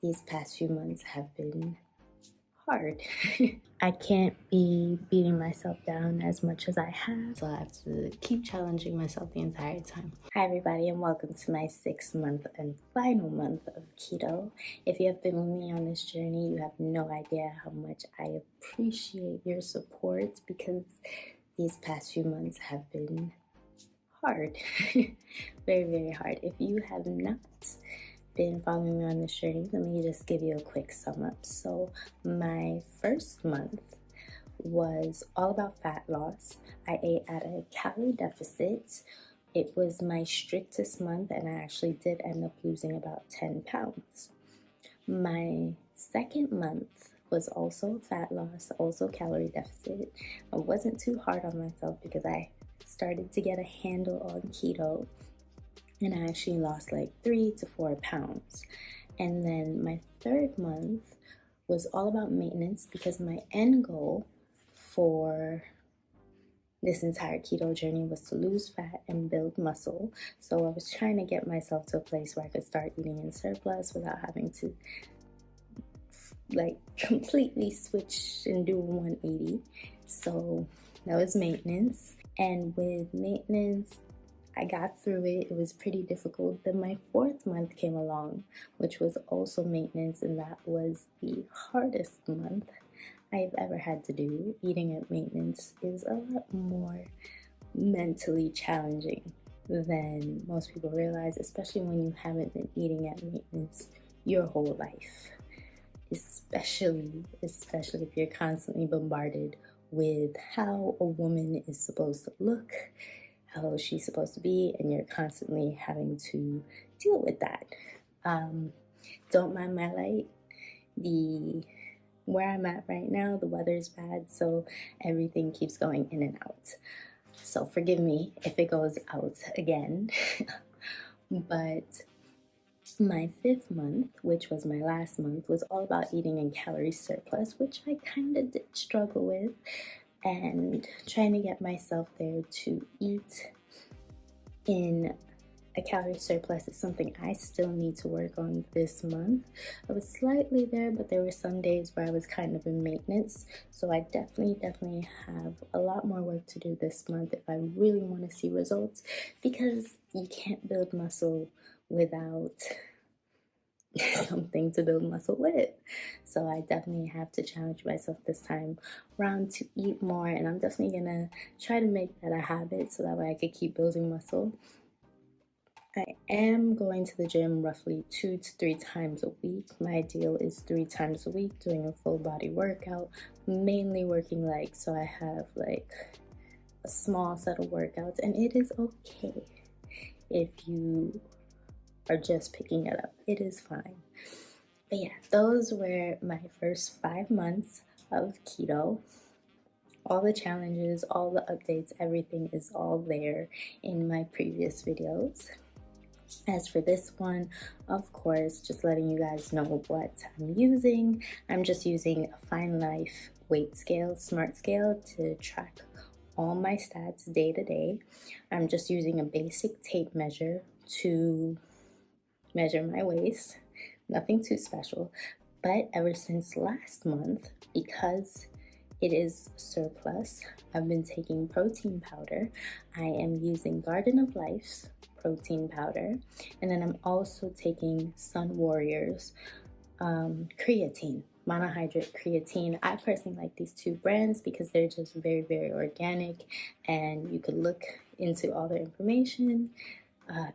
These past few months have been hard. I can't be beating myself down as much as I have, so I have to keep challenging myself the entire time. Hi everybody, and welcome to my 6th month and final month of keto. If you have been with me on this journey, you have no idea how much I appreciate your support, because these past few months have been hard. Very, very hard. If you have not been following me on this journey, let me just give you a quick sum up. So my first month was all about fat loss. I ate at a calorie deficit. It was my strictest month, and I actually did end up losing about 10 pounds. My second month was also fat loss, also calorie deficit. I wasn't too hard on myself because I started to get a handle on keto, and I actually lost like 3 to 4 pounds. And then my third month was all about maintenance, because my end goal for this entire keto journey was to lose fat and build muscle. So I was trying to get myself to a place where I could start eating in surplus without having to like completely switch and do a 180. So that was maintenance. And with maintenance, I got through it. It was pretty difficult. Then my fourth month came along, which was also maintenance, and that was the hardest month I've ever had to do. Eating at maintenance is a lot more mentally challenging than most people realize, especially when you haven't been eating at maintenance your whole life. Especially if you're constantly bombarded with how a woman is supposed to look, how she's supposed to be, and you're constantly having to deal with that. Don't mind my light. Where I'm at right now, the weather's bad, so everything keeps going in and out. So forgive me if it goes out again. But my 5th month, which was my last month, was all about eating in calorie surplus, which I kind of did struggle with, and trying to get myself there to eat in a calorie surplus is something I still need to work on this month. I was slightly there, but there were some days where I was kind of in maintenance. So I definitely have a lot more work to do this month if I really want to see results, because you can't build muscle without something to build muscle with. So I definitely have to challenge myself this time around to eat more, and I'm definitely gonna try to make that a habit so that way I could keep building muscle. I am going to the gym roughly 2 to 3 times a week. My ideal is 3 times a week, doing a full body workout, mainly working legs. So I have like a small set of workouts, and it is okay if you are just picking it up. It is fine. But yeah, those were my first 5 months of keto. All the challenges, all the updates, everything is all there in my previous videos. As for this one, of course, just letting you guys know what I'm using. I'm just using a Fine Life weight scale, smart scale, to track all my stats day to day. I'm just using a basic tape measure to measure my waist, nothing too special. But ever since last month, because it is surplus, I've been taking protein powder. I am using Garden of Life's protein powder, and then I'm also taking Sun Warrior's creatine, monohydrate creatine. I personally like these 2 brands because they're just very, very organic, and you could look into all their information.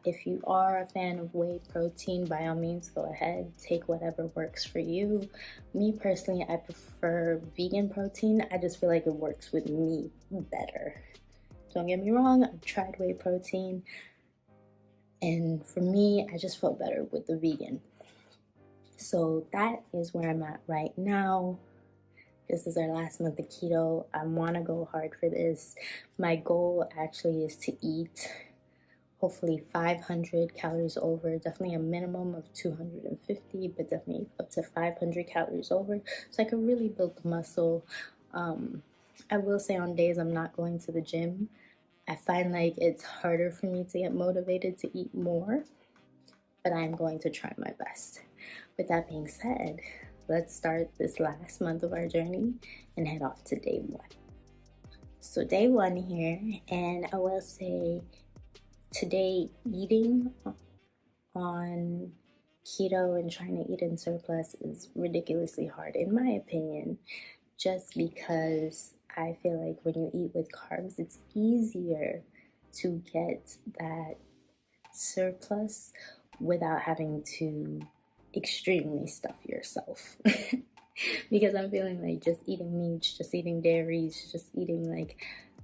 If you are a fan of whey protein, by all means, go ahead, take whatever works for you. Me personally, I prefer vegan protein. I just feel like it works with me better. Don't get me wrong, I've tried whey protein, and for me, I just felt better with the vegan. So that is where I'm at right now. This is our last month of keto. I want to go hard for this. My goal actually is to eat hopefully 500 calories over, definitely a minimum of 250, but definitely up to 500 calories over, so I can really build the muscle. I will say on days I'm not going to the gym, I find like it's harder for me to get motivated to eat more, but I'm going to try my best. with that being said, let's start this last month of our journey and head off to day one. So day one here, and I will say today eating on keto and trying to eat in surplus is ridiculously hard in my opinion, just because I feel like when you eat with carbs, it's easier to get that surplus without having to extremely stuff yourself. Because I'm feeling like just eating meats, just eating dairies, just eating like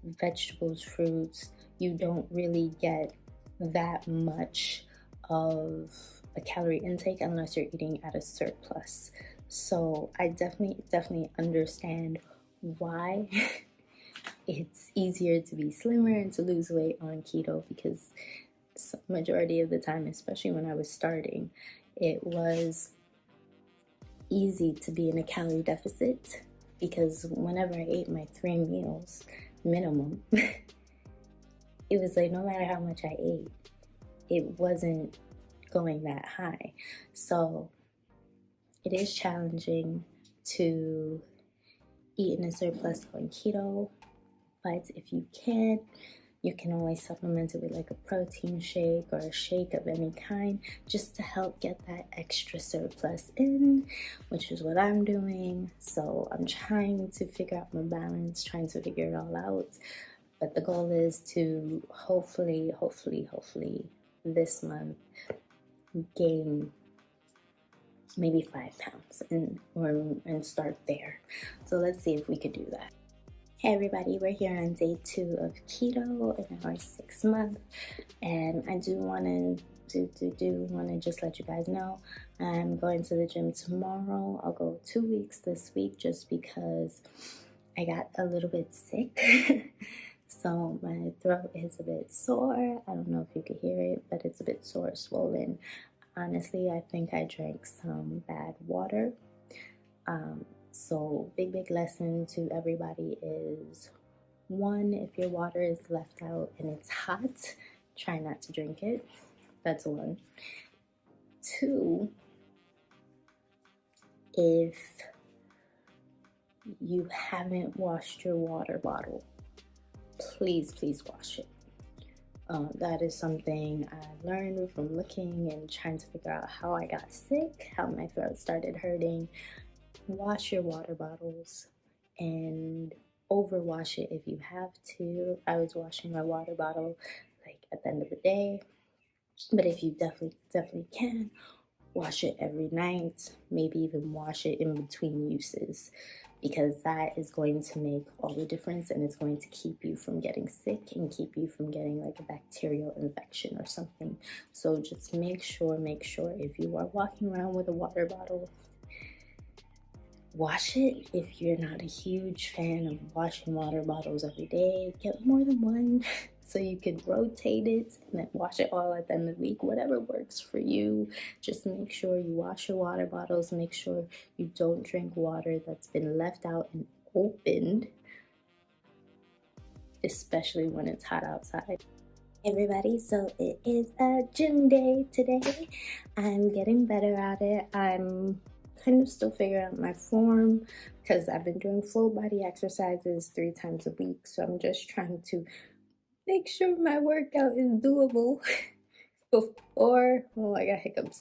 vegetables, fruits, you don't really get that much of a calorie intake unless you're eating at a surplus. So I definitely understand why it's easier to be slimmer and to lose weight on keto, because majority of the time, especially when I was starting, it was easy to be in a calorie deficit, because whenever I ate my 3 meals minimum, it was like no matter how much I ate, it wasn't going that high. So it is challenging to eat in a surplus on keto, but if you can, you can always supplement it with like a protein shake or a shake of any kind, just to help get that extra surplus in, which is what I'm doing. So I'm trying to figure out my balance, trying to figure it all out. But the goal is to hopefully this month gain maybe 5 pounds and start there. So let's see if we could do that. Hey everybody, we're here on day 2 of keto in our 6th month, and I do want to just let you guys know I'm going to the gym tomorrow. I'll go 2 weeks this week just because I got a little bit sick. So my throat is a bit sore. I don't know if you could hear it, but it's a bit sore, swollen. Honestly, I think I drank some bad water. So big lesson to everybody is, 1, if your water is left out and it's hot, try not to drink it. That's 1. 2, if you haven't washed your water bottle, please wash it. That is something I learned from looking and trying to figure out how I got sick, how my throat started hurting. Wash your water bottles and overwash it if you have to. I was washing my water bottle like at the end of the day, but if you definitely can, wash it every night, maybe even wash it in between uses, because that is going to make all the difference, and it's going to keep you from getting sick and keep you from getting like a bacterial infection or something. So just make sure if you are walking around with a water bottle, wash it. If you're not a huge fan of washing water bottles every day, get more than one so you can rotate it and then wash it all at the end of the week. Whatever works for you. Just make sure you wash your water bottles. Make sure you don't drink water that's been left out and opened, especially when it's hot outside. Everybody, so it is a gym day today. I'm getting better at it. I'm kind of still figuring out my form because I've been doing full body exercises 3 times a week. So I'm just trying to make sure my workout is doable before, oh, I got hiccups.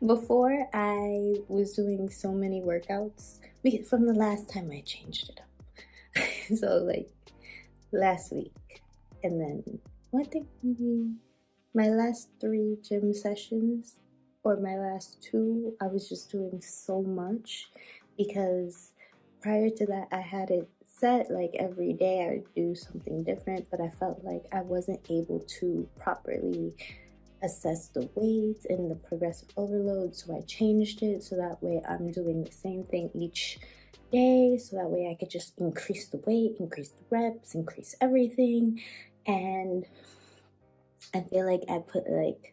Before, I was doing so many workouts from the last time I changed it up. So like last week, and then I think maybe my last 3 gym sessions, or my last 2, I was just doing so much, because prior to that I had it set like every day I would do something different, but I felt like I wasn't able to properly assess the weight and the progressive overload, so I changed it so that way I'm doing the same thing each day, so that way I could just increase the weight, increase the reps, increase everything. And I feel like I put like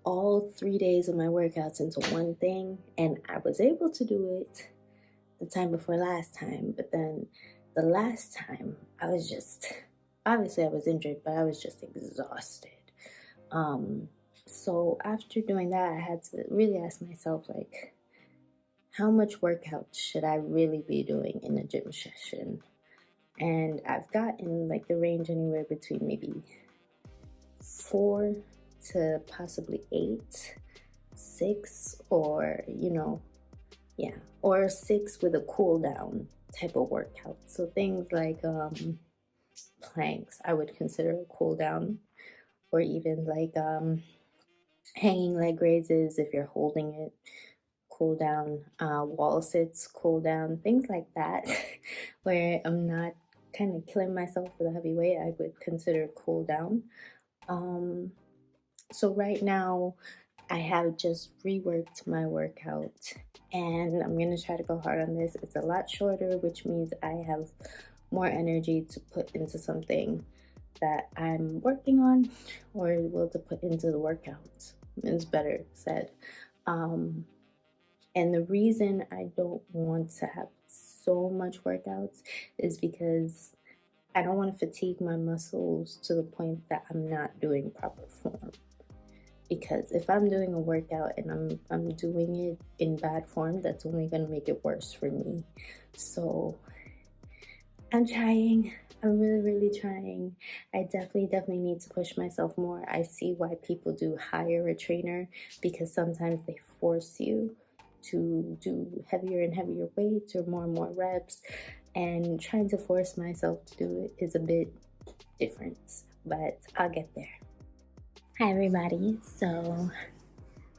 all 3 days of my workouts into one thing, and I was able to do it the time before last time, but then the last time I was just, obviously I was injured, but I was just exhausted. So after doing that, I had to really ask myself, like, how much workout should I really be doing in a gym session? And I've gotten like the range anywhere between maybe 4 to possibly 8, 6, or or 6 with a cool down type of workout. So things like planks, I would consider a cool down, or even like hanging leg raises if you're holding it, cool down, wall sits, cool down, things like that, where I'm not kind of killing myself with a heavy weight. I would consider cool down. So right now I have just reworked my workout, and I'm going to try to go hard on this. It's a lot shorter, which means I have more energy to put into something that I'm working on, or will to put into the workout. It's better said. And the reason I don't want to have so much workouts is because I don't want to fatigue my muscles to the point that I'm not doing proper form. Because if I'm doing a workout and I'm doing it in bad form, that's only going to make it worse for me. So I'm trying. I'm really trying. I definitely need to push myself more. I see why people do hire a trainer, because sometimes they force you to do heavier and heavier weights or more and more reps, and trying to force myself to do it is a bit different, but I'll get there. Hi everybody, so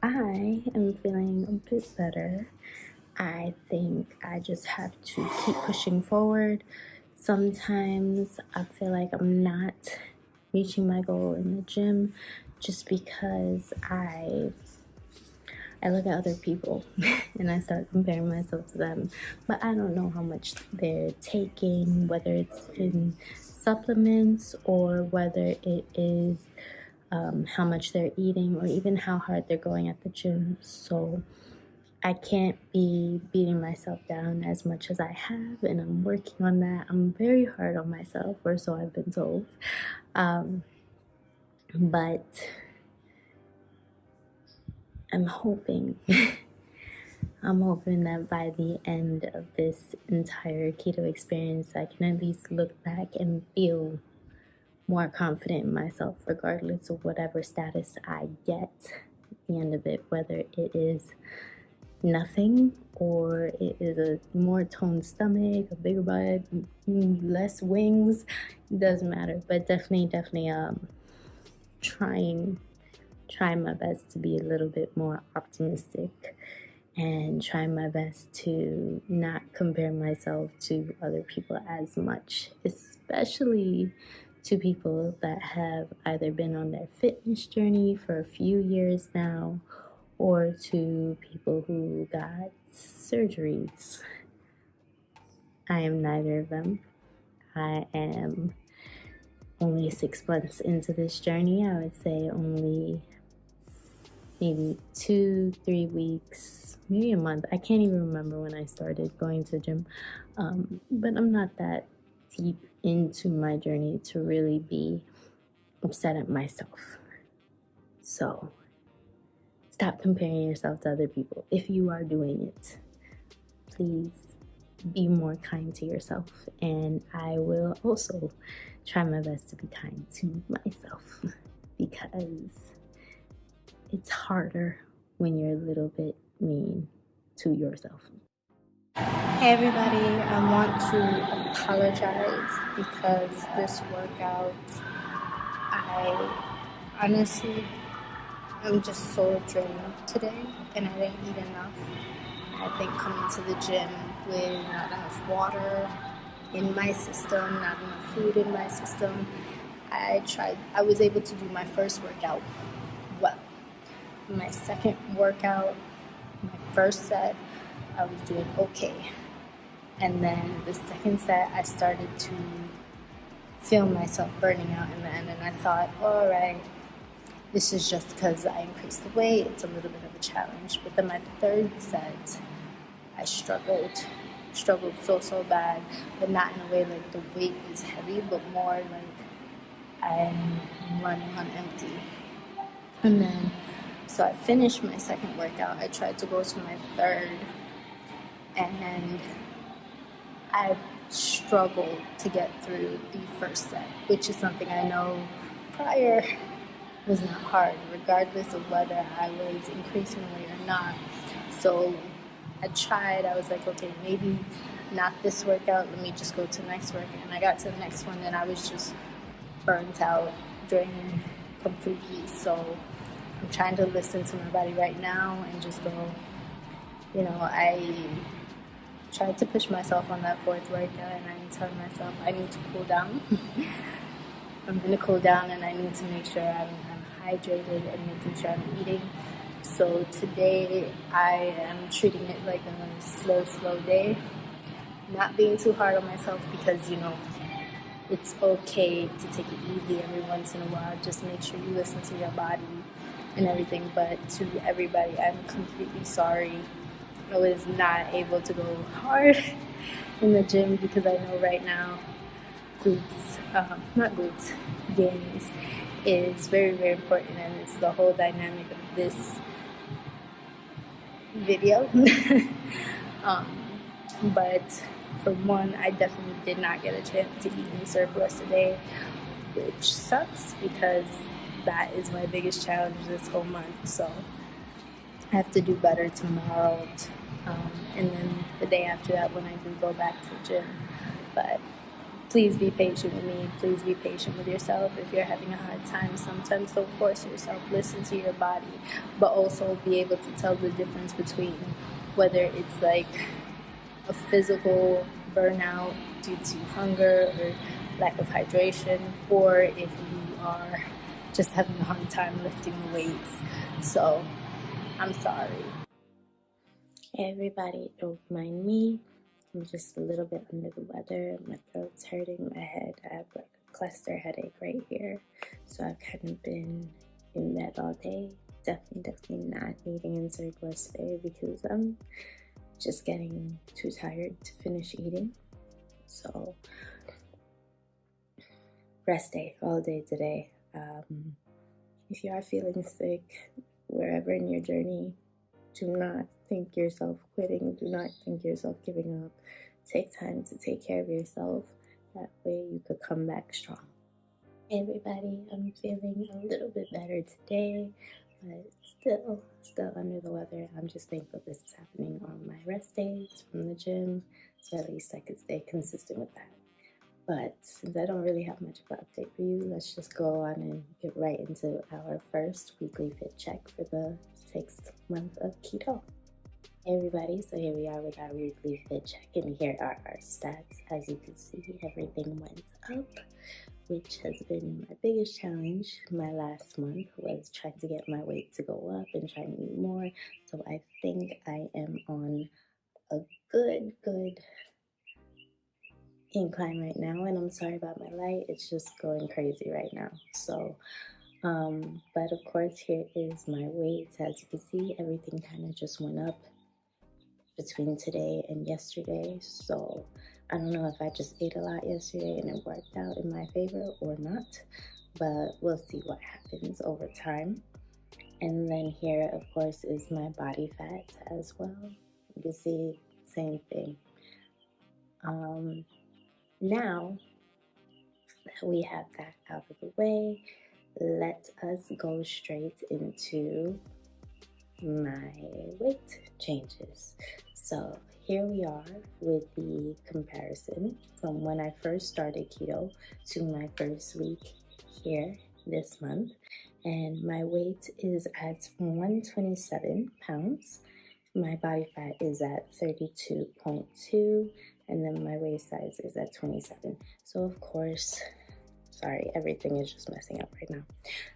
I am feeling a bit better. I think I just have to keep pushing forward. Sometimes I feel like I'm not reaching my goal in the gym just because I look at other people and I start comparing myself to them, but I don't know how much they're taking, whether it's in supplements or whether it is how much they're eating, or even how hard they're going at the gym. So I can't be beating myself down as much as I have, and I'm working on that. I'm very hard on myself, or so I've been told. But I'm hoping that by the end of this entire keto experience, I can at least look back and feel more confident in myself, regardless of whatever status I get at the end of it, whether it is nothing or it is a more toned stomach, a bigger butt, less wings. It doesn't matter, but definitely trying my best to be a little bit more optimistic, and trying my best to not compare myself to other people as much, especially to people that have either been on their fitness journey for a few years now, or to people who got surgeries. I am neither of them. I am only 6 months into this journey. I would say only maybe 2-3 weeks, maybe a month. I can't even remember when I started going to the gym, but I'm not that deep into my journey to really be upset at myself. So stop comparing yourself to other people. If you are doing it, please be more kind to yourself, and I will also try my best to be kind to myself, because it's harder when you're a little bit mean to yourself. Hey everybody, I want to apologize because this workout, I'm just so drained today, and I didn't eat enough. I think coming to the gym with not enough water in my system, not enough food in my system, I was able to do my first workout well. My second workout, my first set, I was doing okay. And then the second set, I started to feel myself burning out in the end, and I thought, all right, this is just because I increased the weight, it's a little bit of a challenge. But then my third set, I struggled so bad, but not in a way like the weight is heavy, but more like I'm running on empty. And then, so I finished my second workout. I tried to go to my third, and I struggled to get through the first set, which is something I know prior was not hard, regardless of whether I was increasing weight or not. So I tried. I was like, okay, maybe not this workout. Let me just go to the next workout. And I got to the next one, and I was just burnt out, drained completely. So I'm trying to listen to my body right now and just go, you know, I tried to push myself on that fourth workout, and I'm telling myself I need to cool down. I'm going to cool down, and I need to make sure I'm hydrated and making sure I'm eating. So today I am treating it like a slow day, not being too hard on myself, because, you know, it's okay to take it easy every once in a while. Just make sure you listen to your body and everything. But to everybody, I'm completely sorry I was not able to go hard in the gym, because I know right now gains is very, very important, and it's the whole dynamic of this video. But for one, I definitely did not get a chance to eat any surplus today, which sucks, because that is my biggest challenge this whole month. So I have to do better tomorrow, and then the day after that when I do go back to the gym. But please be patient with me. Please be patient with yourself. If you're having a hard time, sometimes don't force yourself. Listen to your body, but also be able to tell the difference between whether it's like a physical burnout due to hunger or lack of hydration, or if you are just having a hard time lifting the weights. So I'm sorry. Hey everybody, don't mind me. I'm just a little bit under the weather. My throat's hurting, my head. I have like a cluster headache right here. So I've kind of been in bed all day. Definitely not eating in surplus today, because I'm just getting too tired to finish eating. So rest day all day today. If you are feeling sick, wherever in your journey, do not think yourself quitting. Do not think yourself giving up. Take time to take care of yourself. That way you could come back strong. Hey everybody, I'm feeling a little bit better today, but still under the weather. I'm just thankful this is happening on my rest days from the gym, so at least I could stay consistent with that. But since I don't really have much of an update for you, let's just go on and get right into our first weekly fit check for the 6th month of keto. Hey everybody, so here we are with our weekly fit check, and here are our stats. As you can see, everything went up, which has been my biggest challenge. My last month was trying to get my weight to go up and trying to eat more. So I think I am on a good incline right now, and I'm sorry about my light. It's just going crazy right now. So but of course, here is my weight. As you can see, everything kind of just went up between today and yesterday. So I don't know if I just ate a lot yesterday and it worked out in my favor or not, but we'll see what happens over time. And then here, of course, is my body fat as well. You can see, same thing. Now that we have that out of the way, let us go straight into my weight changes. So here we are with the comparison from when I first started keto to my first week here this month. And my weight is at 127 pounds. My body fat is at 32.2, and then my waist size is at 27. So of course, sorry, everything is just messing up right now.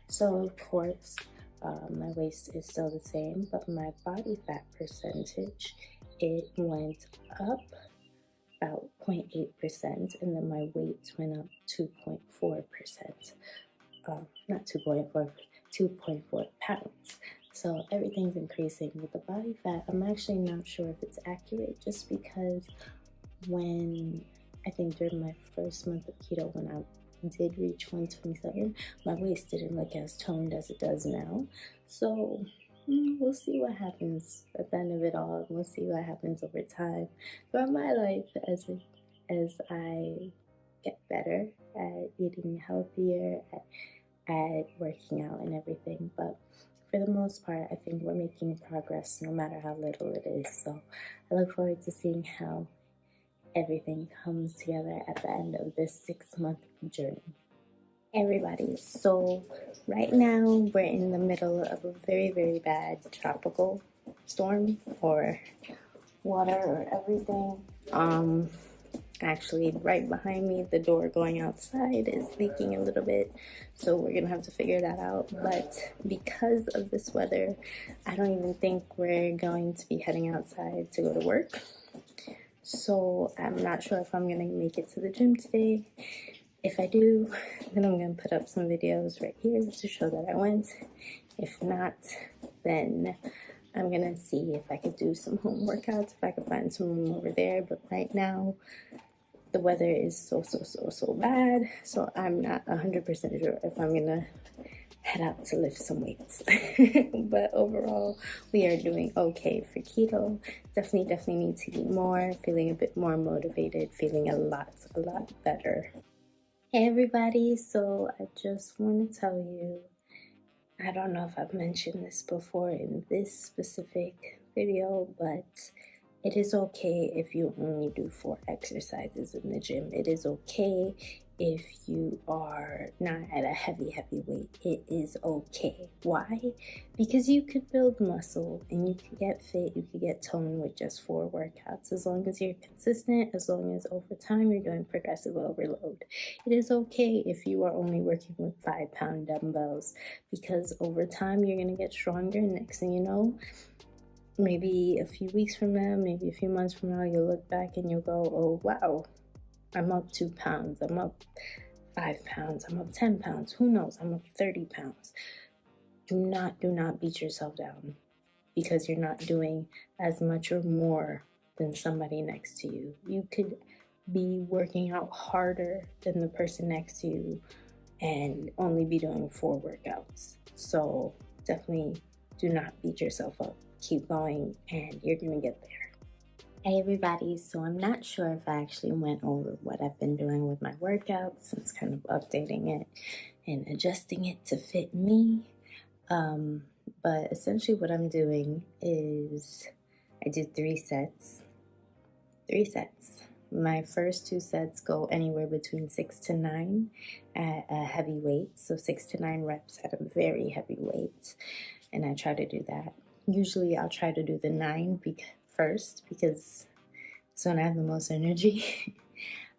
So of course, my waist is still the same, but my body fat percentage, it went up about 0.8%, and then my weight went up 2.4%. Not 2.4, 2.4 pounds. So everything's increasing. With the body fat, I'm actually not sure if it's accurate, just because when I think during my first month of keto, when I did reach 127, my waist didn't look as toned as it does now. So we'll see what happens at the end of it all. We'll see what happens over time throughout my life as I get better at eating healthier, at working out and everything. But for the most part, I think we're making progress no matter how little it is. So I look forward to seeing how everything comes together at the end of this 6-month journey. Everybody, so right now we're in the middle of a very, very bad tropical storm or water or everything. Actually, right behind me, the door going outside is leaking a little bit, so we're gonna have to figure that out. But because of this weather, I don't even think we're going to be heading outside to go to work. So I'm not sure if I'm gonna make it to the gym today. If I do, then I'm gonna put up some videos right here to show that I went. If not, then I'm gonna see if I could do some home workouts, if I could find some room over there. But right now, the weather is so bad, so I'm not 100% sure if I'm gonna head out to lift some weights. But overall, we are doing okay for keto. Definitely need to eat more, feeling a bit more motivated, feeling a lot better. Hey everybody, so I just want to tell you, I don't know if I've mentioned this before in this specific video, but it is okay if you only do 4 exercises in the gym. It is okay if you are not at a heavy weight. It is okay. Why? Because you could build muscle and you could get fit, you could get toned with just 4 workouts. As long as you're consistent, as long as over time you're doing progressive overload. It is okay if you are only working with 5-pound dumbbells, because over time you're gonna get stronger, and next thing you know, maybe a few weeks from now, maybe a few months from now, you'll look back and you'll go, oh wow, I'm up 2 pounds, I'm up 5 pounds, I'm up 10 pounds, who knows, I'm up 30 pounds. Do not beat yourself down because you're not doing as much or more than somebody next to you. You could be working out harder than the person next to you and only be doing 4 workouts. So definitely do not beat yourself up. Keep going and you're gonna get there. Hey everybody, so I'm not sure if I actually went over what I've been doing with my workouts, since kind of updating it and adjusting it to fit me. But essentially what I'm doing is I do 3 sets. My first 2 sets go anywhere between 6 to 9 at a heavy weight, so 6 to 9 reps at a very heavy weight, and I try to do that. Usually I'll try to do the 9 first because it's when I have the most energy.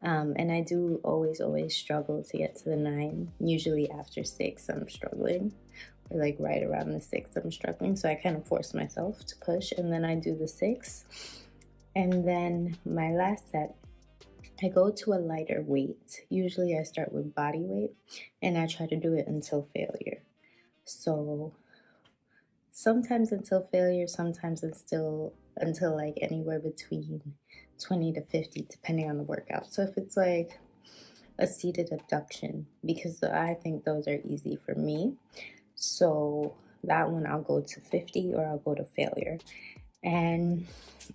And I do always struggle to get to the 9. Usually after 6 I'm struggling, or like right around the 6 I'm struggling, so I kind of force myself to push, and then I do the 6. And then my last set, I go to a lighter weight. Usually I start with body weight and I try to do it until failure. So sometimes until failure, sometimes until like anywhere between 20 to 50, depending on the workout. So if it's like a seated abduction, because I think those are easy for me, so that one I'll go to 50 or I'll go to failure. And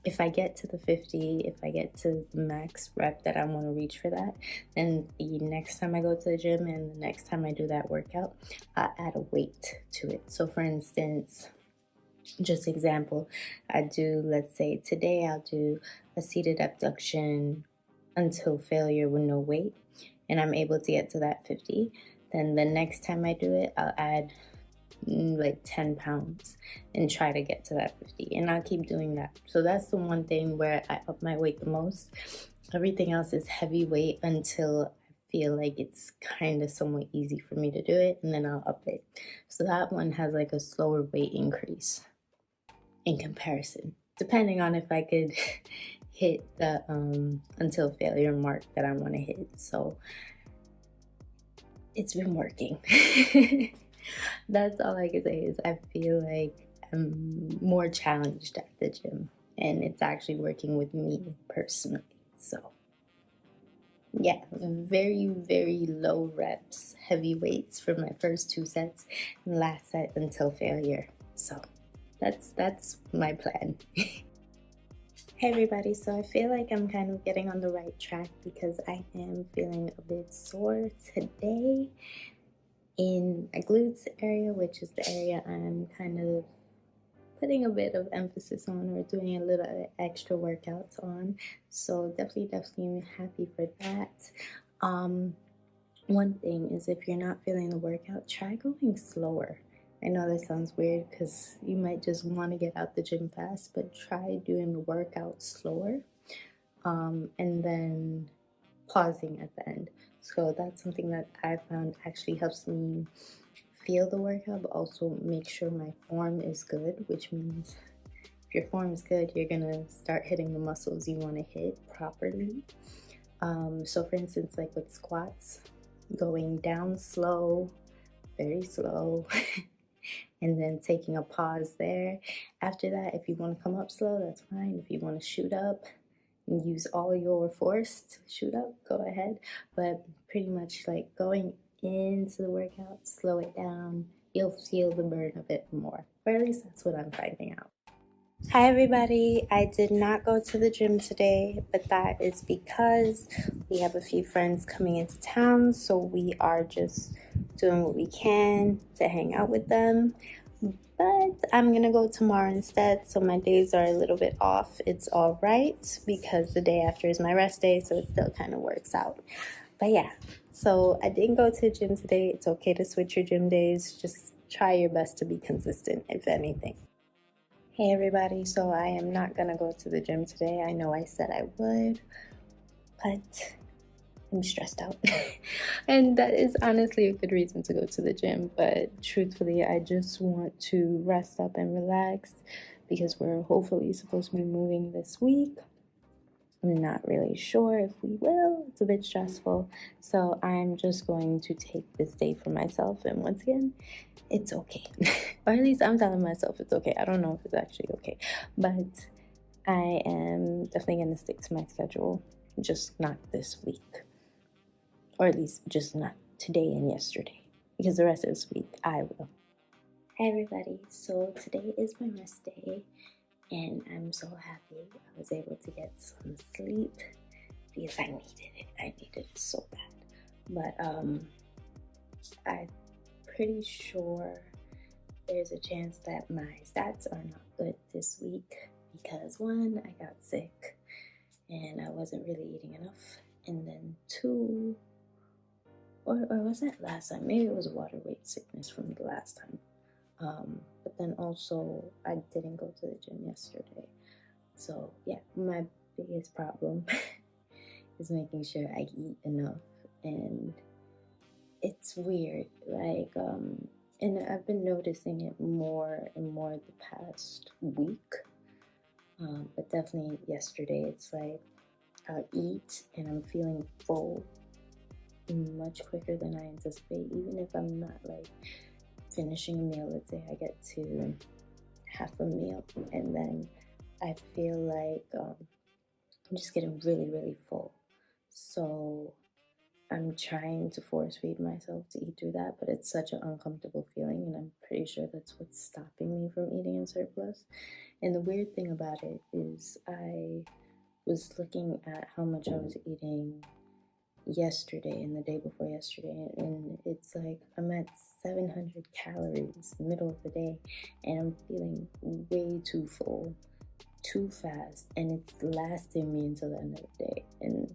if I get to the 50, if I get to the max rep that I want to reach for that, then the next time I go to the gym and the next time I do that workout, I add a weight to it. So for instance, just example, I do, let's say today I'll do a seated abduction until failure with no weight, and I'm able to get to that 50. Then the next time I do it, I'll add like 10 pounds and try to get to that 50, and I'll keep doing that. So that's the one thing where I up my weight the most. Everything else is heavy weight until I feel like it's kind of somewhat easy for me to do it, and then I'll up it. So that one has like a slower weight increase in comparison, depending on if I could hit the until failure mark that I want to hit. So it's been working. That's all I can say is I feel like I'm more challenged at the gym, and it's actually working with me personally. So Yeah, very, very low reps, heavy weights for my first 2 sets, and last set until failure. So that's my plan. Hey everybody, so I feel like I'm kind of getting on the right track because I am feeling a bit sore today in my glutes area, which is the area I'm kind of putting a bit of emphasis on or doing a little extra workouts on. So definitely happy for that. One thing is, if you're not feeling the workout, try going slower. I know that sounds weird because you might just want to get out the gym fast, but try doing the workout slower and then pausing at the end. So that's something that I found actually helps me feel the workout, but also make sure my form is good, which means if your form is good, you're gonna start hitting the muscles you want to hit properly. So for instance, like with squats, going down slow, very slow, and then taking a pause there. After that, if you want to come up slow, that's fine. If you want to shoot up and use all your force to shoot up, go ahead. But pretty much like going into the workout, slow it down, you'll feel the burn a bit more. Or at least that's what I'm finding out. Hi everybody, I did not go to the gym today, but that is because we have a few friends coming into town, so we are just doing what we can to hang out with them. But I'm gonna go tomorrow instead, so my days are a little bit off. It's all right because the day after is my rest day, so it still kind of works out. But yeah, so I didn't go to the gym today. It's okay to switch your gym days. Just try your best to be consistent, if anything. Hey everybody, so I am not gonna go to the gym today. I know I said I would, but I'm stressed out. And that is honestly a good reason to go to the gym, but truthfully, I just want to rest up and relax because we're hopefully supposed to be moving this week. I'm not really sure if we will. It's a bit stressful, so I'm just going to take this day for myself, and once again, it's okay. Or at least I'm telling myself it's okay. I don't know if it's actually okay, but I am definitely going to stick to my schedule, just not this week, or at least just not today and yesterday, because the rest of this week I will. Hi everybody, so today is my rest day, and I'm so happy I was able to get some sleep because I needed it. I needed it so bad. But I'm pretty sure there's a chance that my stats are not good this week because 1, I got sick and I wasn't really eating enough, and then 2, or was that last time? Maybe it was water weight sickness from the last time. But then also I didn't go to the gym yesterday. So yeah, my biggest problem is making sure I eat enough. And it's weird, like, and I've been noticing it more and more the past week. But definitely yesterday, it's like I'll eat and I'm feeling full much quicker than I anticipate, even if I'm not like finishing a meal. Let's say I get to half a meal and then I feel like I'm just getting really, really full. So I'm trying to force feed myself to eat through that, but it's such an uncomfortable feeling, and I'm pretty sure that's what's stopping me from eating in surplus. And the weird thing about it is I was looking at how much I was eating yesterday and the day before yesterday, and it's like I'm at 700 calories middle of the day, and I'm feeling way too full, too fast, and it's lasting me until the end of the day. And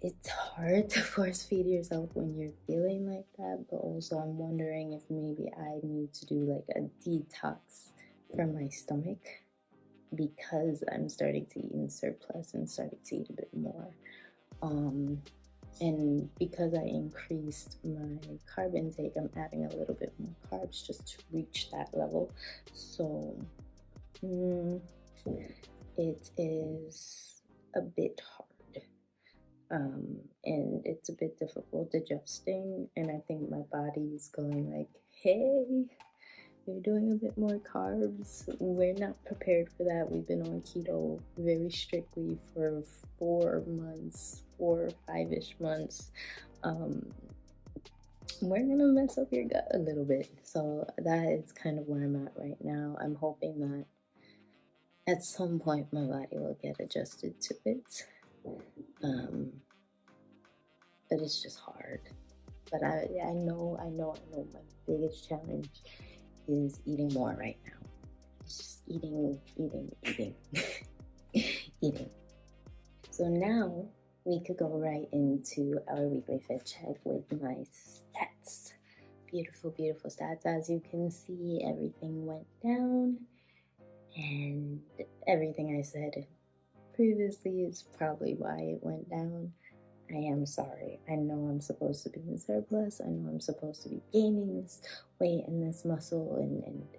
it's hard to force feed yourself when you're feeling like that, but also I'm wondering if maybe I need to do like a detox for my stomach because I'm starting to eat in surplus and starting to eat a bit more. And because I increased my carb intake, I'm adding a little bit more carbs just to reach that level. So it is a bit hard. And it's a bit difficult adjusting, and I think my body is going like, hey, we're doing a bit more carbs. We're not prepared for that. We've been on keto very strictly for 4 months, 4 or 5-ish months. We're gonna mess up your gut a little bit. So that is kind of where I'm at right now. I'm hoping that at some point my body will get adjusted to it. But it's just hard. But I know my biggest challenge is eating more right now. It's just eating. Eating. So now we could go right into our weekly fit check with my stats. Beautiful, beautiful stats. As you can see, everything went down, and everything I said previously is probably why it went down. I am sorry. I know I'm supposed to be in surplus. I know I'm supposed to be gaining this weight and this muscle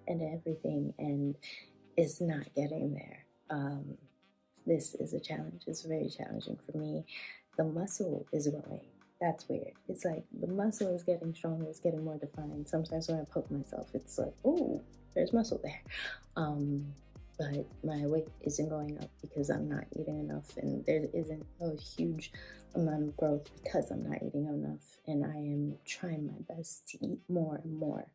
and everything, and it's not getting there. This is a challenge. It's very challenging for me. The muscle is growing. That's weird. It's like the muscle is getting stronger. It's getting more defined. Sometimes when I poke myself, it's like, oh, there's muscle there. But my weight isn't going up because I'm not eating enough, and there isn't a huge amount of growth because I'm not eating enough, and I am trying my best to eat more and more.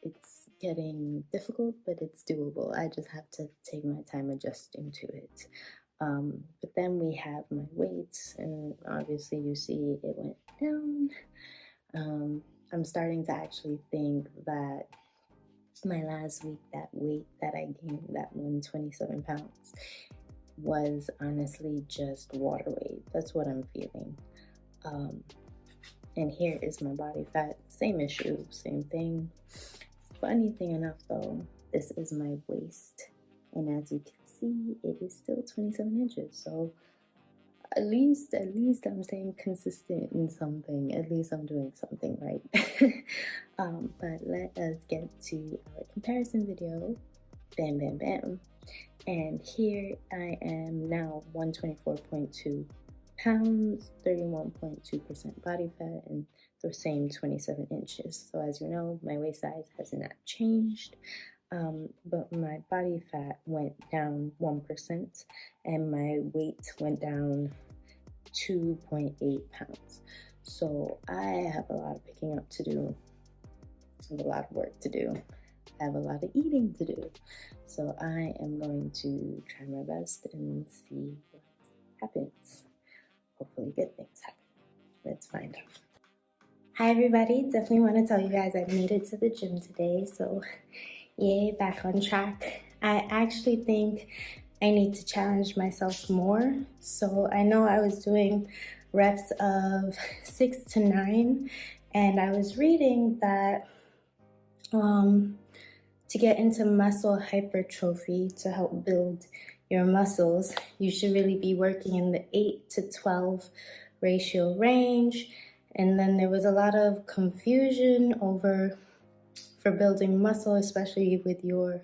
It's getting difficult, but it's doable. I just have to take my time adjusting to it. But then we have my weights, and obviously you see it went down. I'm starting to actually think that my last week, that weight that I gained, that 127 pounds, was honestly just water weight. That's what I'm feeling. And here is my body fat. Same issue, same thing. Funny thing enough though, this is my waist. And as you can see, it is still 27 inches. So at least I'm staying consistent in something. At least I'm doing something right. But let us get to our comparison video. Bam, bam, bam. And here I am now 124.2 pounds, 31.2% body fat, and the same 27 inches. So as you know, my waist size has not changed. But my body fat went down 1% and my weight went down 2.8 pounds. So I have a lot of picking up to do. I have a lot of work to do. I have a lot of eating to do. So I am going to try my best and see what happens. Hopefully good things happen. Let's find out. Hi everybody, definitely want to tell you guys I made it to the gym today. So yay, back on track. I actually think I need to challenge myself more. So I know I was doing reps of 6 to 9, and I was reading that to get into muscle hypertrophy, to help build your muscles, you should really be working in the 8 to 12 ratio range. And then there was a lot of confusion for building muscle, especially with your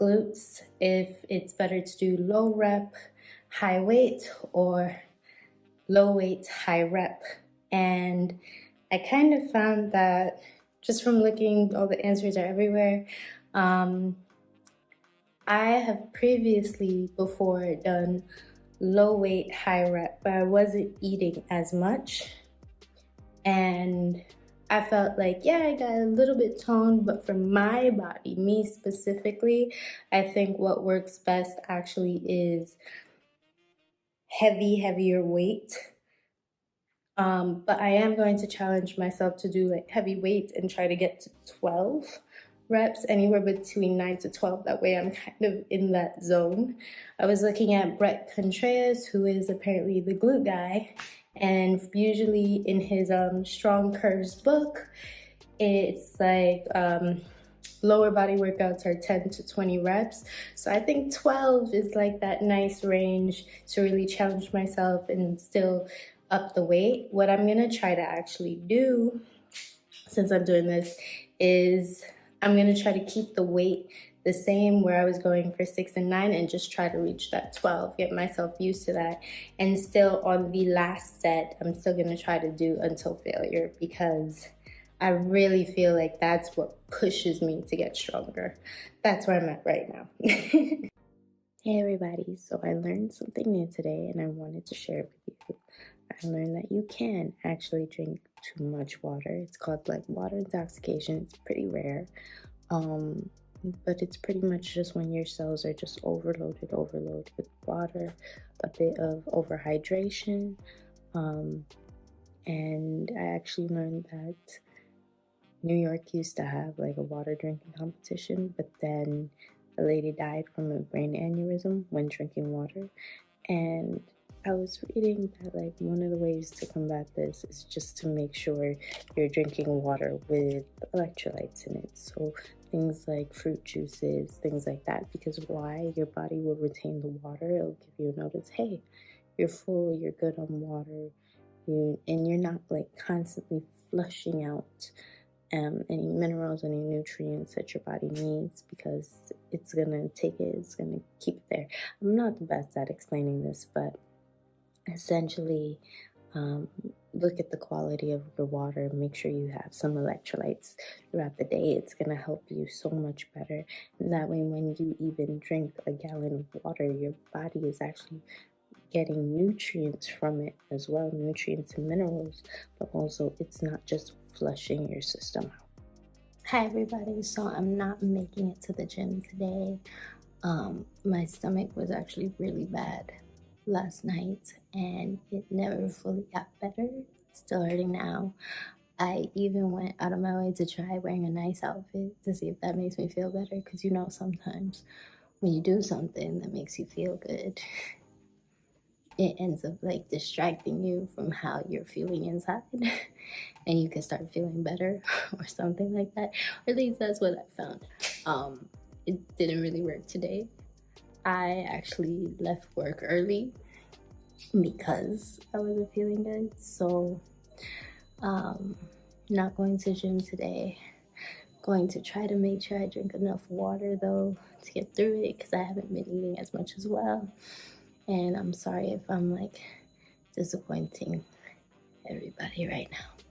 glutes, if it's better to do low rep, high weight, or low weight, high rep. And I kind of found that just from looking, all the answers are everywhere. I have previously before done low weight, high rep, but I wasn't eating as much. And I felt like, yeah, I got a little bit toned, but for my body, me specifically, I think what works best actually is heavier weight. But I am going to challenge myself to do like heavy weight and try to get to 12 reps, anywhere between 9 to 12. That way I'm kind of in that zone. I was looking at 𝘚𝑗𝑗, who is apparently the glute guy. And usually in his Strong Curves book, it's like lower body workouts are 10 to 20 reps. So I think 12 is like that nice range to really challenge myself and still up the weight. What I'm gonna try to actually do, since I'm doing this, is I'm gonna try to keep the weight the same where I was going for 6 and 9 and just try to reach that 12, get myself used to that. And still on the last set, I'm still gonna try to do until failure, because I really feel like that's what pushes me to get stronger. That's where I'm at right now. Hey everybody, so I learned something new today and I wanted to share it with you. I learned that you can actually drink too much water. It's called like water intoxication. It's pretty rare, but it's pretty much just when your cells are just overloaded with water, a bit of overhydration. And I actually learned that New York used to have like a water drinking competition, but then a lady died from a brain aneurysm when drinking water. And I was reading that like one of the ways to combat this is just to make sure you're drinking water with electrolytes in it. So things like fruit juices, things like that, because why? Your body will retain the water. It'll give you a notice, hey, you're full, you're good on water, and you're not like constantly flushing out any minerals, any nutrients that your body needs, because it's gonna take it, it's gonna keep it there. I'm not the best at explaining this, but essentially look at the quality of your water, make sure you have some electrolytes throughout the day. It's gonna help you so much better, and that way when you even drink a gallon of water, your body is actually getting nutrients from it as well, nutrients and minerals, but also it's not just flushing your system out. Hi everybody, so I'm not making it to the gym today. My stomach was actually really bad last night and it never fully got better. It's still hurting now. I even went out of my way to try wearing a nice outfit to see if that makes me feel better, because you know sometimes when you do something that makes you feel good, it ends up like distracting you from how you're feeling inside and you can start feeling better or something like that. Or at least that's what I found. It didn't really work today. I actually left work early because I wasn't feeling good. So not going to gym today. Going to try to make sure I drink enough water though to get through it, because I haven't been eating as much as well. And I'm sorry if I'm like disappointing everybody right now.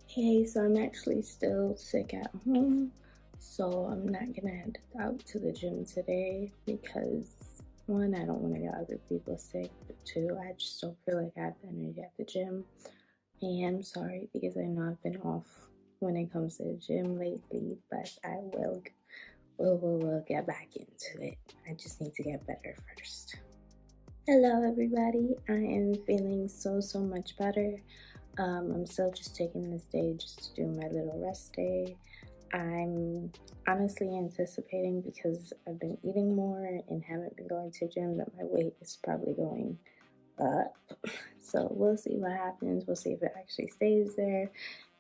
Okay, so I'm actually still sick at home, so I'm not gonna head out to the gym today because one, I don't want to get other people sick, but two, I just don't feel like I have the energy at the gym. And I'm sorry because I know I've been off when it comes to the gym lately, but I will get back into it. I just need to get better first. Hello everybody, I am feeling so much better. I'm still just taking this day just to do my little rest day. I'm honestly anticipating, because I've been eating more and haven't been going to gym, that my weight is probably going up. So we'll see what happens. We'll see if it actually stays there,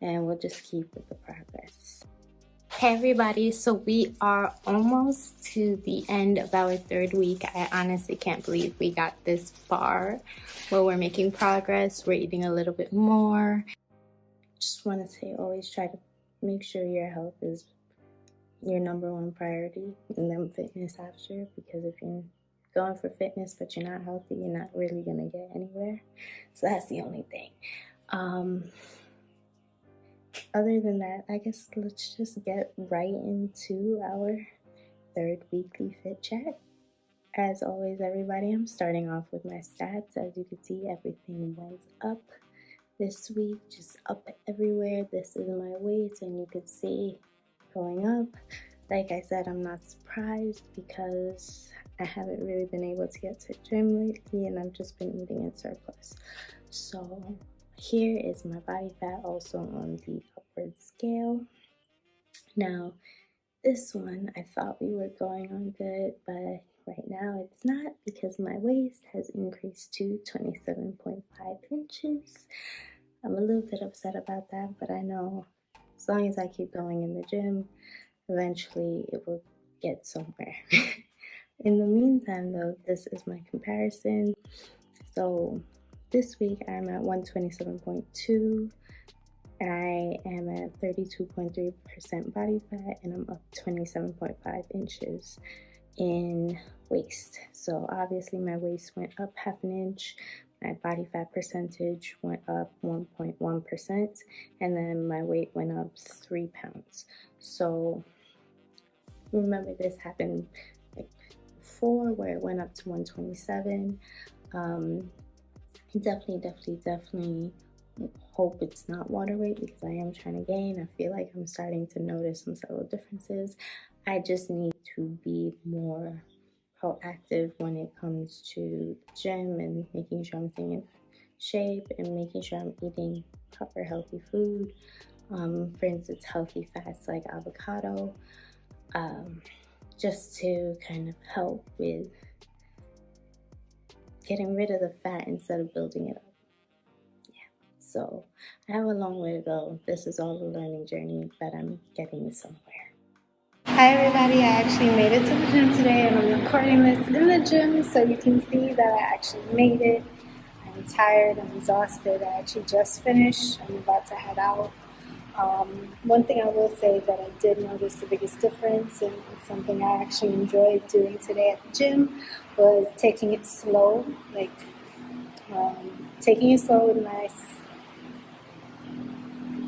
and we'll just keep with the progress. Hey everybody, so we are almost to the end of our third week. I honestly can't believe we got this far. Well, we're making progress, we're eating a little bit more. Just want to say, always try to make sure your health is your #1 priority, and then fitness after, because if you're going for fitness but you're not healthy, you're not really going to get anywhere. So that's the only thing. Other than that, I guess let's just get right into our third weekly fit check. As always, everybody, I'm starting off with my stats. As you can see, everything went up this week, just up everywhere. This is my weight, and you can see going up. Like I said, I'm not surprised because I haven't really been able to get to the gym lately, and I've just been eating in surplus. So here is my body fat also on the upward scale. Now, this one, I thought we were going on good, but right now it's not, because my waist has increased to 27.5 inches. I'm a little bit upset about that, but I know as long as I keep going in the gym, eventually it will get somewhere. In the meantime though, this is my comparison. So this week I'm at 127.2. I am at 32.3% body fat, and I'm up 27.5 inches in waist. So obviously my waist went up 1/2 inch, my body fat percentage went up 1.1%, and then my weight went up 3 pounds. So remember, this happened like before, where it went up to 127. Definitely hope it's not water weight, because I am trying to gain. I feel like I'm starting to notice some subtle differences. I just need to be more proactive when it comes to gym and making sure I'm staying in shape and making sure I'm eating proper healthy food. For instance, healthy fats like avocado, just to kind of help with getting rid of the fat instead of building it up. Yeah, so I have a long way to go. This is all a learning journey, but I'm getting somewhere. Hi everybody, I actually made it to the gym today, and I'm recording this in the gym so you can see that I actually made it. I'm tired, I'm exhausted. I actually just finished. I'm about to head out. One thing I will say that I did notice the biggest difference, and it's something I actually enjoyed doing today at the gym, was taking it slow, taking it slow with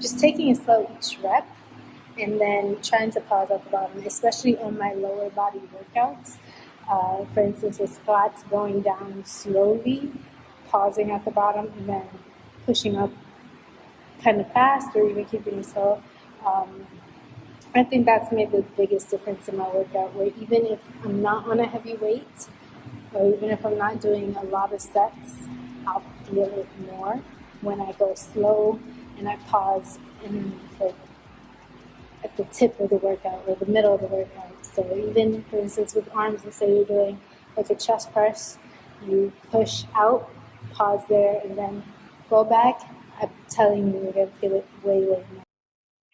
just taking it slow each rep, and then trying to pause at the bottom, especially on my lower body workouts. For instance, with squats, going down slowly, pausing at the bottom, and then pushing up kind of fast, or even keeping it slow. I think that's made the biggest difference in my workout, where even if I'm not on a heavy weight, or even if I'm not doing a lot of sets, I'll feel it more when I go slow and I pause in at the tip of the workout or the middle of the workout. So even, for instance, with arms, let's say you're doing like a chest press, you push out, pause there, and then go back. I'm telling you, you're going to feel it way more.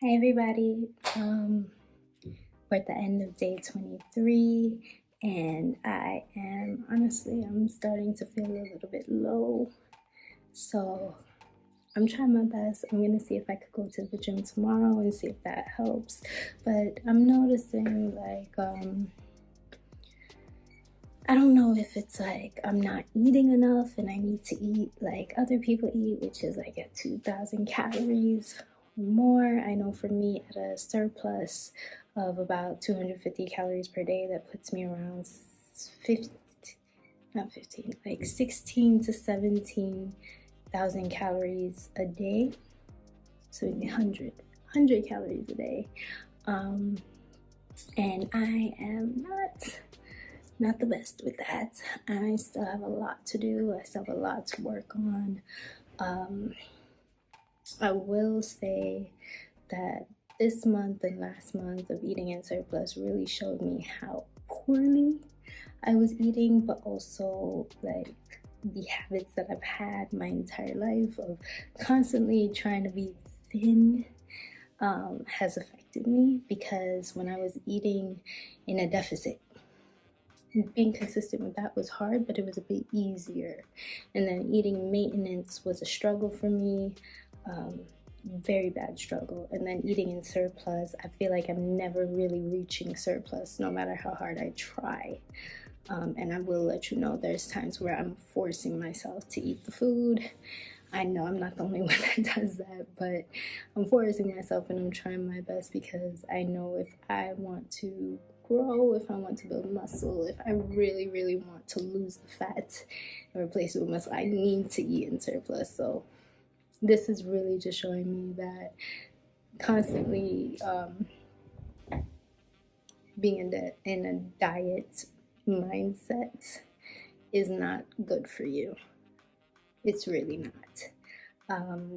Hi everybody, we're at the end of day 23, and I'm starting to feel a little bit low, so I'm trying my best. I'm going to see if I could go to the gym tomorrow and see if that helps, but I'm noticing I don't know if it's like I'm not eating enough and I need to eat like other people eat, which is like at 2,000 calories or more. I know for me, at a surplus of about 250 calories per day, that puts me around 16 to 17,000 calories a day. So 100 calories a day. And I am not the best with that. I still have a lot to do. I still have a lot to work on. I will say that this month and last month of eating in surplus really showed me how poorly I was eating, but also like the habits that I've had my entire life of constantly trying to be thin has affected me, because when I was eating in a deficit, being consistent with that was hard, but it was a bit easier. And then eating maintenance was a struggle for me, very bad struggle. And then eating in surplus, I feel like I'm never really reaching surplus, no matter how hard I try. And I will let you know, there's times where I'm forcing myself to eat the food. I know I'm not the only one that does that, but I'm forcing myself, and I'm trying my best, because I know if I want to grow, if I want to build muscle, if I really, really want to lose the fat and replace it with muscle, I need to eat in surplus. So this is really just showing me that constantly being in a diet mindset is not good for you. It's really not.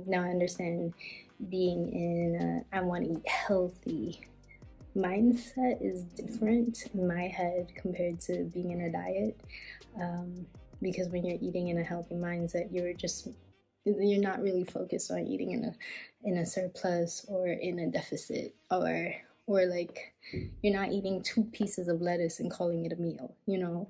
Now I understand being in I want to eat healthy mindset is different in my head compared to being in a diet, because when you're eating in a healthy mindset, you're not really focused on eating in a surplus or in a deficit, or like you're not eating 2 pieces of lettuce and calling it a meal, you know.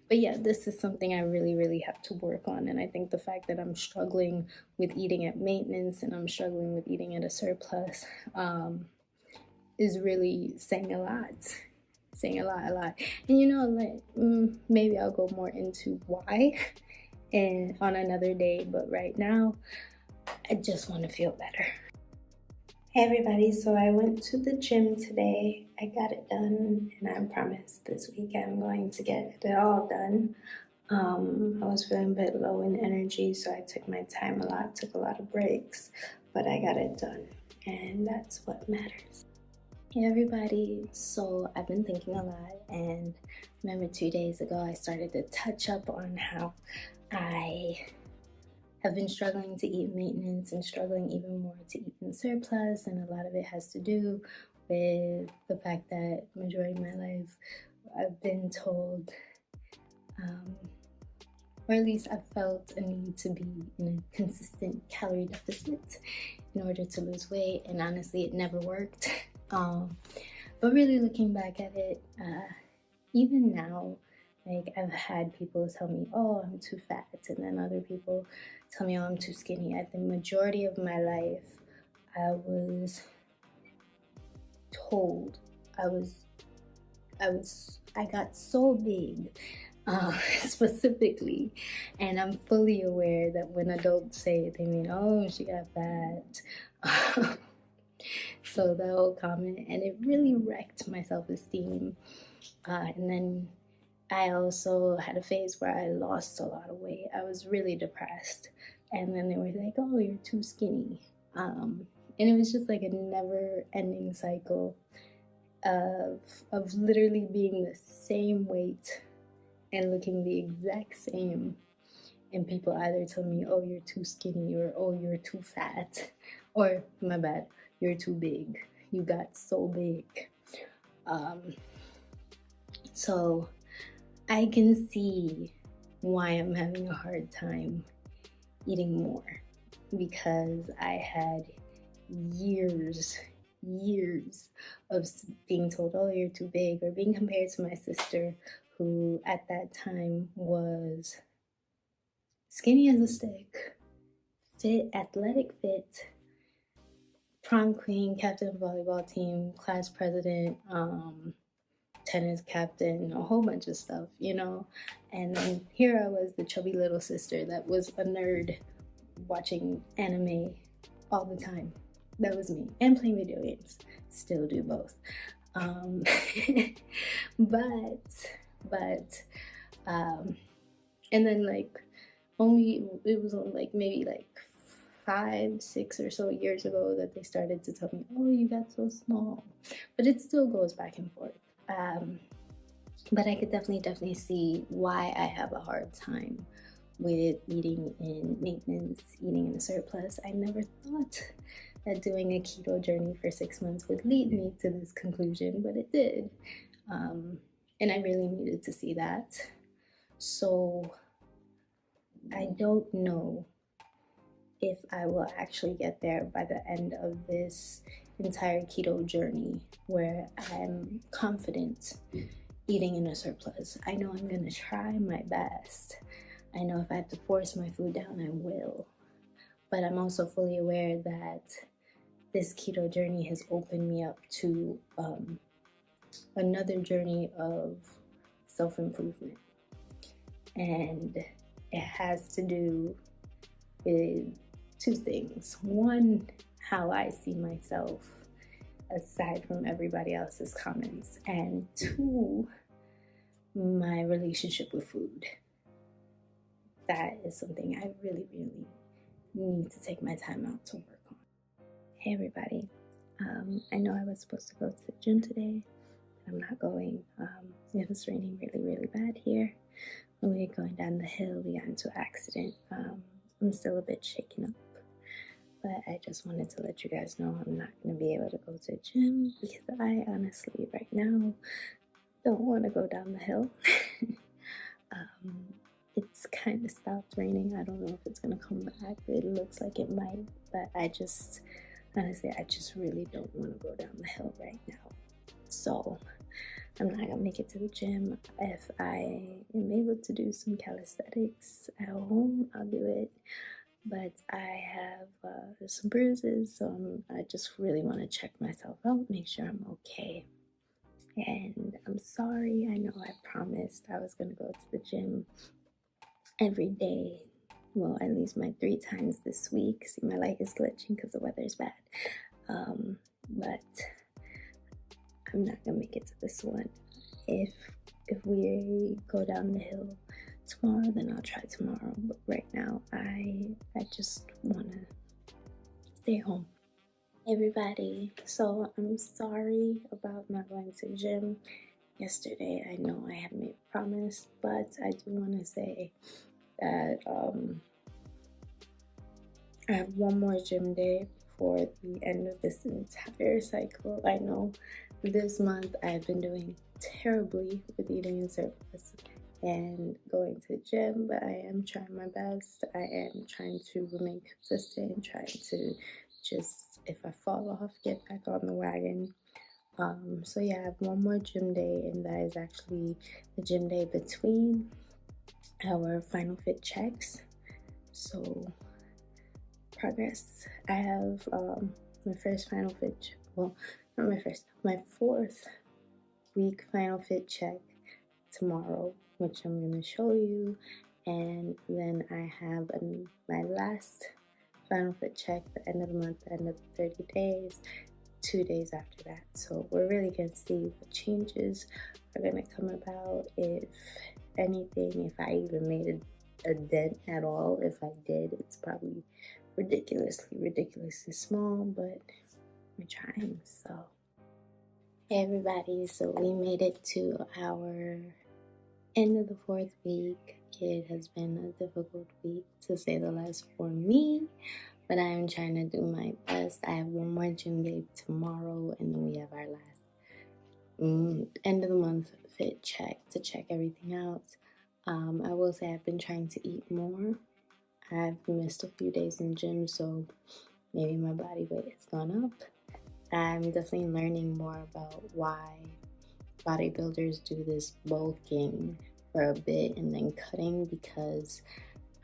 But yeah, this is something I really, really have to work on. And I think the fact that I'm struggling with eating at maintenance and I'm struggling with eating at a surplus is really saying a lot. And you know, like maybe I'll go more into why and on another day, but right now I just want to feel better. Hey everybody, so I went to the gym today. I got it done, and I promise this week I'm going to get it all done. I was feeling a bit low in energy, so I took my time a lot, took a lot of breaks, but I got it done, and that's what matters. Hey everybody, so I've been thinking a lot, and remember 2 days ago I started to touch up on how I have been struggling to eat maintenance and struggling even more to eat in surplus, and a lot of it has to do with the fact that majority of my life I've been told, or at least I've felt a need to be in a consistent calorie deficit in order to lose weight, and honestly it never worked. But really looking back at it, even now, like I've had people tell me, oh, I'm too fat, and then other people tell me, oh, I'm too skinny. At the majority of my life, I was told I got so big, specifically, and I'm fully aware that when adults say it, they mean, oh, she got fat. So that whole comment, and it really wrecked my self-esteem. And then I also had a phase where I lost a lot of weight. I was really depressed, and then they were like, oh, you're too skinny. And it was just like a never-ending cycle of literally being the same weight and looking the exact same, and people either tell me, oh, you're too skinny, or oh, you're too fat, or my bad, you're too big, you got so big. So I can see why I'm having a hard time eating more, because I had years of being told, oh, you're too big, or being compared to my sister, who at that time was skinny as a stick, fit, athletic fit, prom queen, captain of volleyball team, class president, tennis captain, a whole bunch of stuff, you know. And then here I was, the chubby little sister that was a nerd watching anime all the time. That was me. And playing video games. Still do both. And then like it was only like maybe like 5, 6 or so years ago that they started to tell me, oh, you got so small. But it still goes back and forth. But I could definitely see why I have a hard time with eating in maintenance, eating in a surplus. I never thought that doing a keto journey for 6 months would lead me to this conclusion, but it did. And I really needed to see that. So I don't know if I will actually get there by the end of this entire keto journey, where I'm confident eating in a surplus. I know I'm gonna try my best. I know if I have to force my food down, I will. But I'm also fully aware that this keto journey has opened me up to another journey of self-improvement. And it has to do with 2 things. One, how I see myself aside from everybody else's comments, and 2, my relationship with food. That is something I really need to take my time out to work on. Hey everybody, I know I was supposed to go to the gym today, but I'm not going. It was raining really bad here. When we were going down the hill, we got into an accident. I'm still a bit shaken up. But I just wanted to let you guys know I'm not going to be able to go to the gym, because I honestly right now don't want to go down the hill. It's kind of stopped raining. I don't know if it's going to come back. It looks like it might, but honestly, I just really don't want to go down the hill right now. So I'm not going to make it to the gym. If I am able to do some calisthenics at home, I'll do it. But I have some bruises, so I just really want to check myself out, make sure I'm okay. And I'm sorry, I know I promised I was going to go to the gym every day. Well, at least my 3 times this week. See, my light is glitching because the weather is bad. But I'm not gonna make it to this one. If we go down the hill tomorrow, then I'll try tomorrow. But right now, I just wanna stay home. Everybody, so I'm sorry about not going to the gym yesterday. I know I had made a promise, but I do want to say that I have one more gym day before the end of this entire cycle. I know this month I've been doing terribly with eating in surplus and going to the gym, but I am trying my best. I am trying to remain consistent, trying to just, if I fall off, get back on the wagon. So yeah, I have one more gym day, and that is actually the gym day between our final fit checks. So progress. I have my first final fit, well, not my first, my 4th week final fit check tomorrow, which I'm going to show you, and then I have my last final fit check the end of the month, the end of the 30 days, 2 days after that. So we're really going to see what changes are going to come about, if anything, if I even made a dent at all. If I did, it's probably ridiculously small, but we're trying. So hey everybody, so we made it to our end of the 4th week. It has been a difficult week, to say the least, for me, but I am trying to do my best. I have one more gym day tomorrow, and then we have our last end of the month fit check to check everything out. I will say I've been trying to eat more. I've missed a few days in the gym, so maybe my body weight has gone up. I'm definitely learning more about why bodybuilders do this bulking for a bit and then cutting, because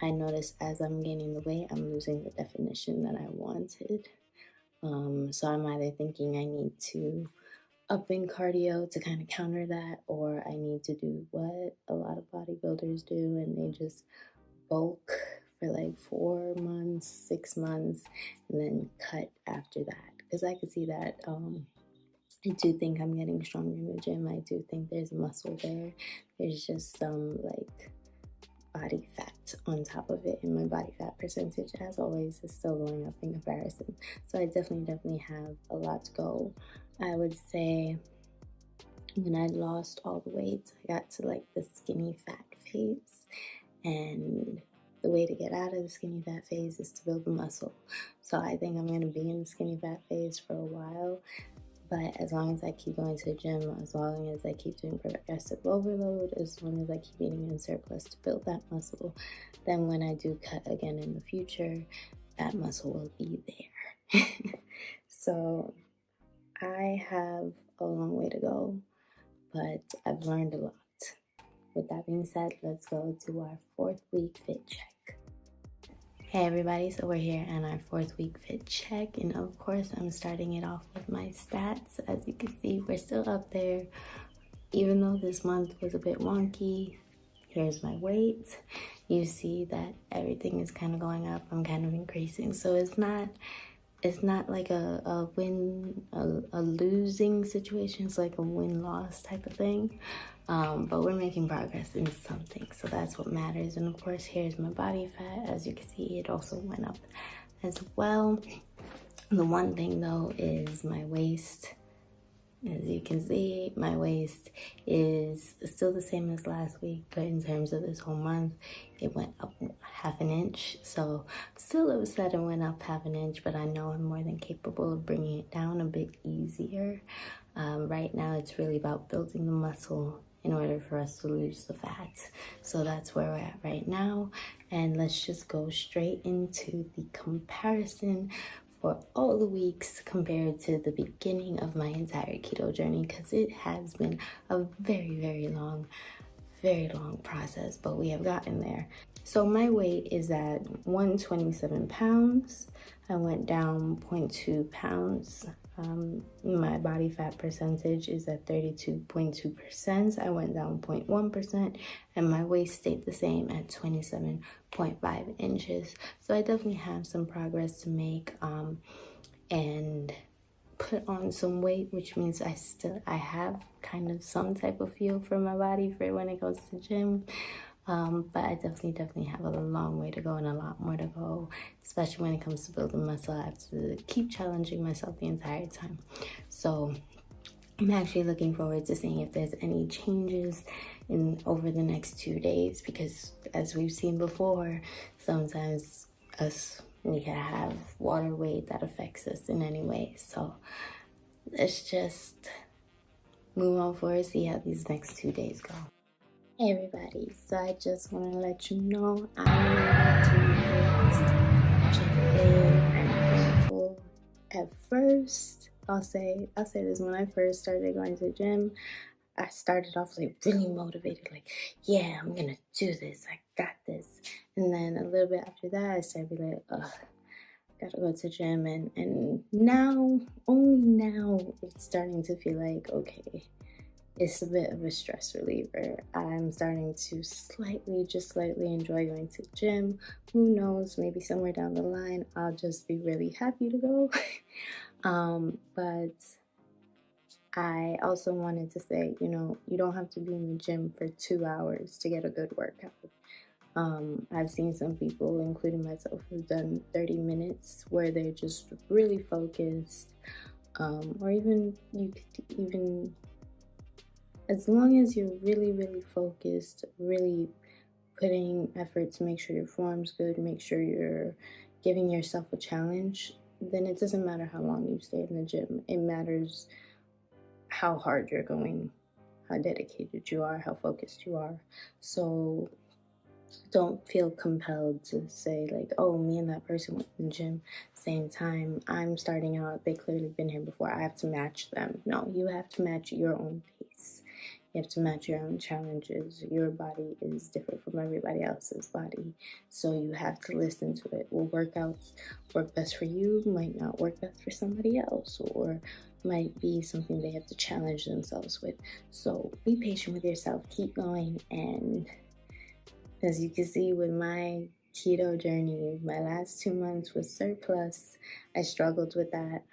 I notice as I'm gaining the weight, I'm losing the definition that I wanted. So I'm either thinking I need to up in cardio to kind of counter that, or I need to do what a lot of bodybuilders do, and they just bulk for like 4 months, 6 months, and then cut after that. Because I can see that I do think I'm getting stronger in the gym. I do think there's muscle there. There's just some like body fat on top of it, and my body fat percentage, as always, is still going up in comparison. So I definitely have a lot to go. I would say when I lost all the weight, I got to like the skinny fat phase, and the way to get out of the skinny fat phase is to build the muscle. So I think I'm going to be in the skinny fat phase for a while, but as long as I keep going to the gym, as long as I keep doing progressive overload, as long as I keep eating in surplus to build that muscle, then when I do cut again in the future, that muscle will be there. So I have a long way to go, but I've learned a lot. With that being said, let's go to our 4th week fit check. Hey everybody, so we're here on our 4th week fit check, and of course I'm starting it off with my stats. As you can see, we're still up there, even though this month was a bit wonky. Here's my weight. You see that everything is kind of going up. I'm kind of increasing, so it's not like a losing situation. It's like a win-loss type of thing. But we're making progress in something, so that's what matters. And of course, here's my body fat. As you can see, it also went up as well. The one thing though is my waist. As you can see, my waist is still the same as last week, but in terms of this whole month, it went up 1/2 inch. So I'm still upset it went up 1/2 inch, but I know I'm more than capable of bringing it down a bit easier. Right now, it's really about building the muscle in order for us to lose the fat. So that's where we're at right now. And let's just go straight into the comparison for all the weeks compared to the beginning of my entire keto journey, because it has been a very long process, but we have gotten there. So my weight is at 127 pounds. I went down 0.2 pounds My body fat percentage is at 32.2%. I went down 0.1%, and my waist stayed the same at 27.5 inches. So I definitely have some progress to make, and put on some weight, which means I have kind of some type of feel for my body for when it goes to gym. But I definitely have a long way to go and a lot more to go, especially when it comes to building muscle. I have to keep challenging myself the entire time. So I'm actually looking forward to seeing if there's any changes over the next 2 days, because as we've seen before, sometimes we can have water weight that affects us in any way. So let's just move on forward, see how these next 2 days go. Hey everybody, so I just want to let you know I'm able to I'm grateful. At first, I'll say this, when I first started going to the gym, I started off like really motivated, like, yeah, I'm gonna do this, I got this. And then a little bit after that, I started being like, ugh, gotta go to the gym. And now, only now, it's starting to feel like, okay, it's a bit of a stress reliever. I'm starting to just slightly enjoy going to the gym. Who knows, maybe somewhere down the line, I'll just be really happy to go. But I also wanted to say, you don't have to be in the gym for 2 hours to get a good workout. I've seen some people, including myself, who've done 30 minutes where they're just really focused, or even as long as you're really focused, really putting effort to make sure your form's good, make sure you're giving yourself a challenge, then it doesn't matter how long you stay in the gym. It matters how hard you're going, how dedicated you are, how focused you are. So don't feel compelled to say like, oh, me and that person went to the gym same time. I'm starting out, they clearly been here before, I have to match them. No, you have to match your own pace. You have to match your own challenges. Your body is different from everybody else's body, so you have to listen to it. Will workouts work best for you might not work best for somebody else, or might be something they have to challenge themselves with. So be patient with yourself, keep going. And as you can see with my keto journey, my last 2 months was surplus. I struggled with that.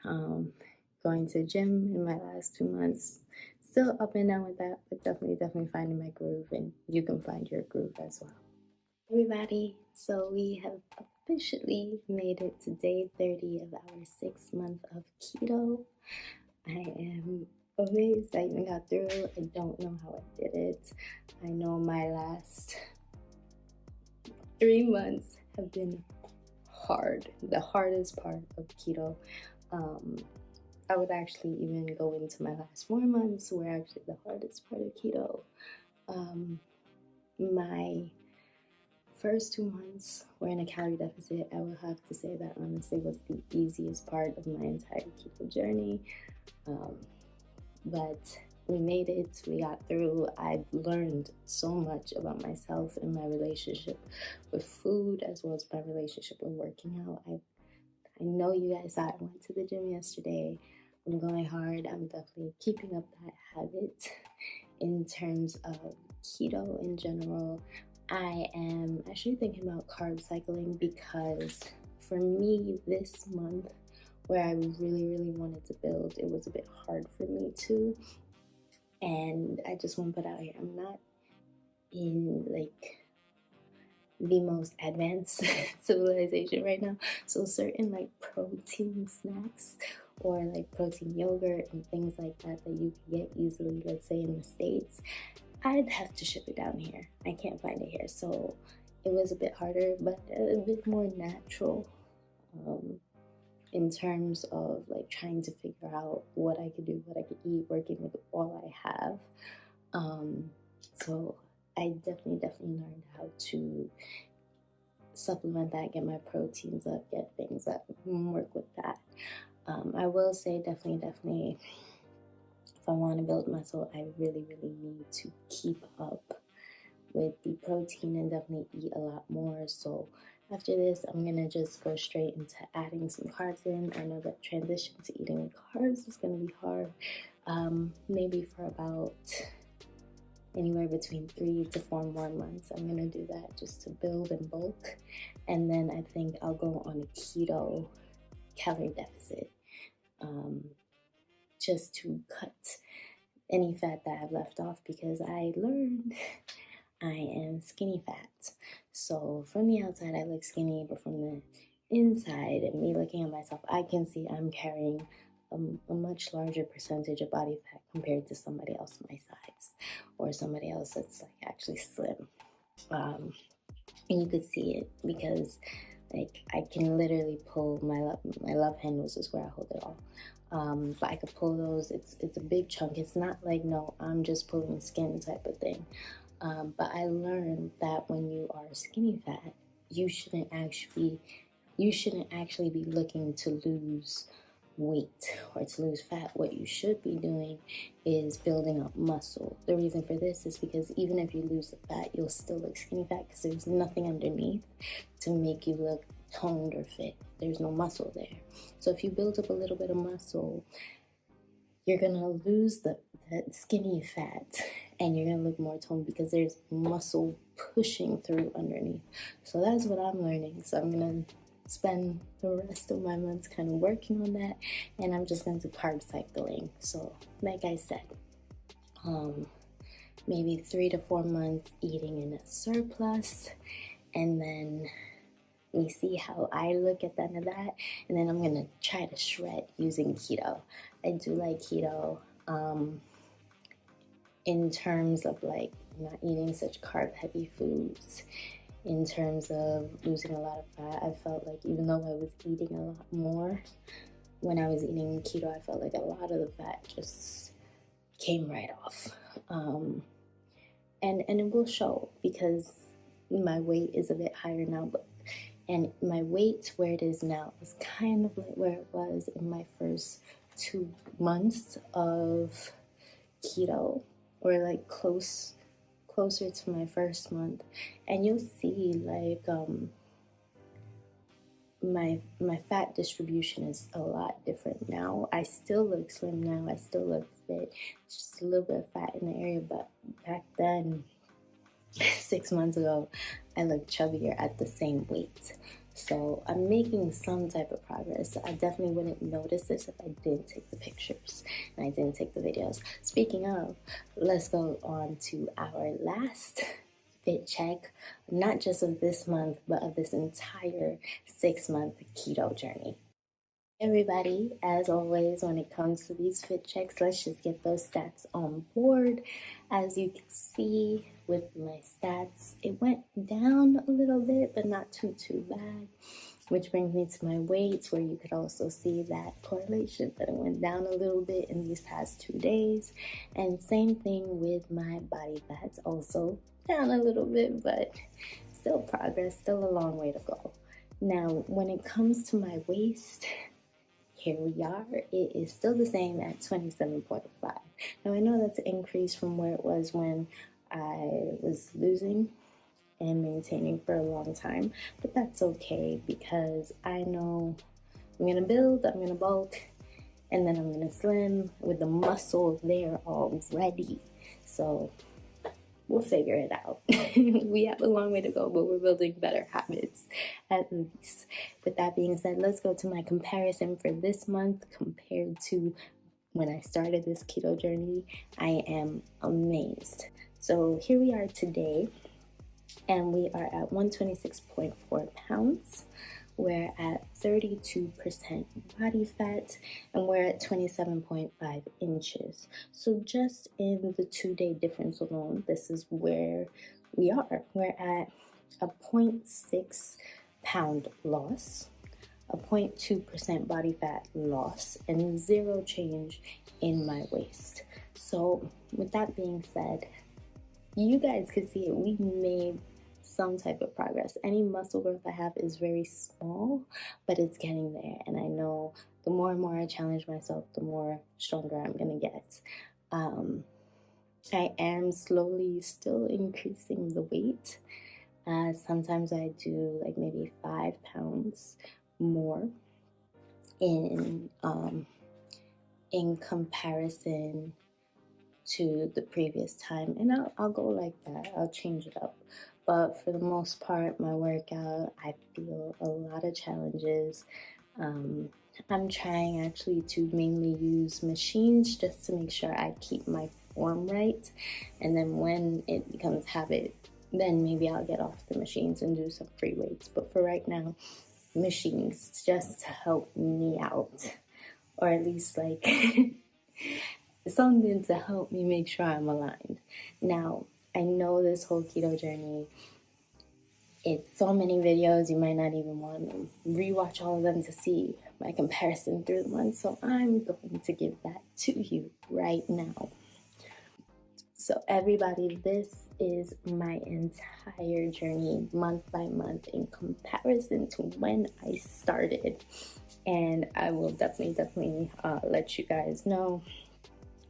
Going to the gym in my last 2 months, still up and down with that, but definitely finding my groove, and you can find your groove as well. Everybody, so we have officially made it to day 30 of our 6th month of keto. I am amazed I even got through. I don't know how I did it. I know my last 3 months have been hard, the hardest part of keto. I would actually even go into my last 4 months were actually the hardest part of keto. My first 2 months were in a calorie deficit. I will have to say that honestly was the easiest part of my entire keto journey. But we made it, we got through. I've learned so much about myself and my relationship with food, as well as my relationship with working out. I know you guys saw I went to the gym yesterday. I'm going hard. I'm definitely keeping up that habit. In terms of keto in general, I am actually thinking about carb cycling, because for me this month, where I really wanted to build, it was a bit hard for me too. And I just want to put out here, I'm not in like the most advanced civilization right now, so certain like protein snacks or like protein yogurt and things like that you can get easily, let's say in the States, I'd have to ship it down here. I can't find it here, so it was a bit harder, but a bit more natural in terms of like trying to figure out what I could do, what I could eat, working with all I have. So I definitely learned how to supplement that, get my proteins up, get things up, work with that. I will say definitely, if I want to build muscle, I really need to keep up with the protein and definitely eat a lot more. So After this, I'm gonna just go straight into adding some carbs in. I know that transition to eating carbs is gonna be hard, maybe for about anywhere between 3 to 4 more months. I'm gonna do that just to build and bulk, and then I think I'll go on a keto calorie deficit, just to cut any fat that I've left off, because I learned I am skinny fat. So from the outside I look skinny, but from the inside and me looking at myself, I can see I'm carrying a much larger percentage of body fat compared to somebody else my size, or somebody else that's like actually slim. And you could see it because like I can literally pull my love handles is where I hold it all. But I could pull those. It's a big chunk. It's not like, no, I'm just pulling skin type of thing. But I learned that when you are skinny fat, you shouldn't actually be looking to lose weight or to lose fat. What you should be doing is building up muscle. The reason for this is because even if you lose the fat, you'll still look skinny fat because there's nothing underneath to make you look toned or fit. There's no muscle there. So if you build up a little bit of muscle, you're gonna lose that skinny fat and you're gonna look more toned because there's muscle pushing through underneath. So that's what I'm learning. So I'm gonna spend the rest of my months kind of working on that, and I'm just going to do carb cycling. So like I said, maybe 3 to 4 months eating in a surplus, and then we see how I look at the end of that, and then I'm going to try to shred using keto. I do like keto in terms of like not eating such carb heavy foods. In terms of losing a lot of fat, I felt like even though I was eating a lot more, when I was eating keto, I felt like a lot of the fat just came right off. And it will show because my weight is a bit higher now, and my weight where it is now is kind of like where it was in my first 2 months of keto, or like closer to my first month. And you'll see like my fat distribution is a lot different now. I still look slim now, I still look fit, it's just a little bit of fat in the area, but back then 6 months ago I looked chubbier at the same weight. So I'm making some type of progress. I definitely wouldn't notice this if I didn't take the pictures and I didn't take the videos. Speaking of, let's go on to our last fit check, not just of this month, but of this entire 6-month keto journey. Everybody, as always, when it comes to these fit checks, let's just get those stats on board. As you can see with my stats, it went down a little bit, but not too bad, which brings me to my weights, where you could also see that correlation, that it went down a little bit in these past 2 days. And same thing with my body fats, also down a little bit, but still progress, still a long way to go. Now, when it comes to my waist, here we are. It is still the same at 27.5. Now, I know that's an increase from where it was when I was losing and maintaining for a long time, but that's okay because I know I'm gonna build, I'm gonna bulk, and then I'm gonna slim with the muscle there already. So we'll figure it out. We have a long way to go, but we're building better habits at least. With that being said, let's go to my comparison for this month compared to when I started this keto journey. I am amazed. So here we are today, and we are at 126.4 pounds. We're at 32% body fat, and we're at 27.5 inches. So just in the 2-day difference alone, this is where we are. We're at a 0.6 pound loss, a 0.2% body fat loss, and 0 change in my waist. So with that being said, you guys could see it. We've made some type of progress. Any muscle growth I have is very small, but it's getting there. And I know the more and more I challenge myself, the more stronger I'm gonna get. I am slowly still increasing the weight, Sometimes I do like maybe 5 pounds more in comparison to the previous time, and I'll go like that. I'll change it up. But for the most part, my workout, I feel a lot of challenges. I'm trying actually to mainly use machines just to make sure I keep my form right. And then when it becomes habit, then maybe I'll get off the machines and do some free weights. But for right now, machines just to help me out, or at least like something to help me make sure I'm aligned. Now, I know this whole keto journey, it's so many videos, you might not even want to rewatch all of them to see my comparison through the months, so I'm going to give that to you right now. So everybody, this is my entire journey, month by month, in comparison to when I started. And I will definitely let you guys know.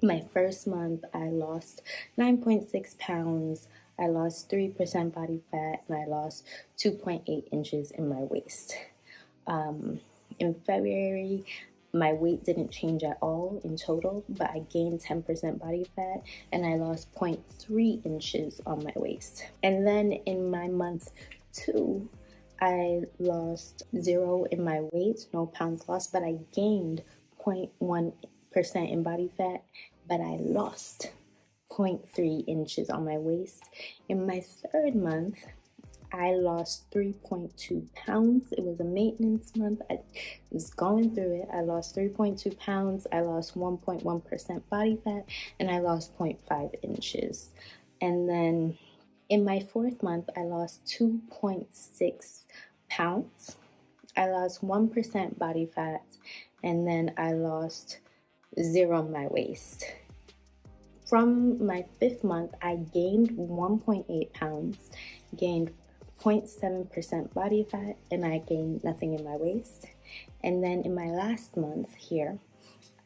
My first month, I lost 9.6 pounds. I lost 3% body fat, and I lost 2.8 inches in my waist. In February, my weight didn't change at all in total, but I gained 10% body fat, and I lost 0.3 inches on my waist. And then in my month 2, I lost 0 in my weight, no pounds lost, but I gained 0.1% in body fat, but I lost 0.3 inches on my waist. In my 3rd month, I lost 3.2 pounds. It was a maintenance month. I was going through it. I lost 3.2 pounds. I lost 1.1% body fat, and I lost 0.5 inches. And then in my 4th month, I lost 2.6 pounds. I lost 1% body fat, and then I lost 0 on my waist. From my 5th month, I gained 1.8 pounds, gained 0.7% body fat, and I gained nothing in my waist. And then in my last month here,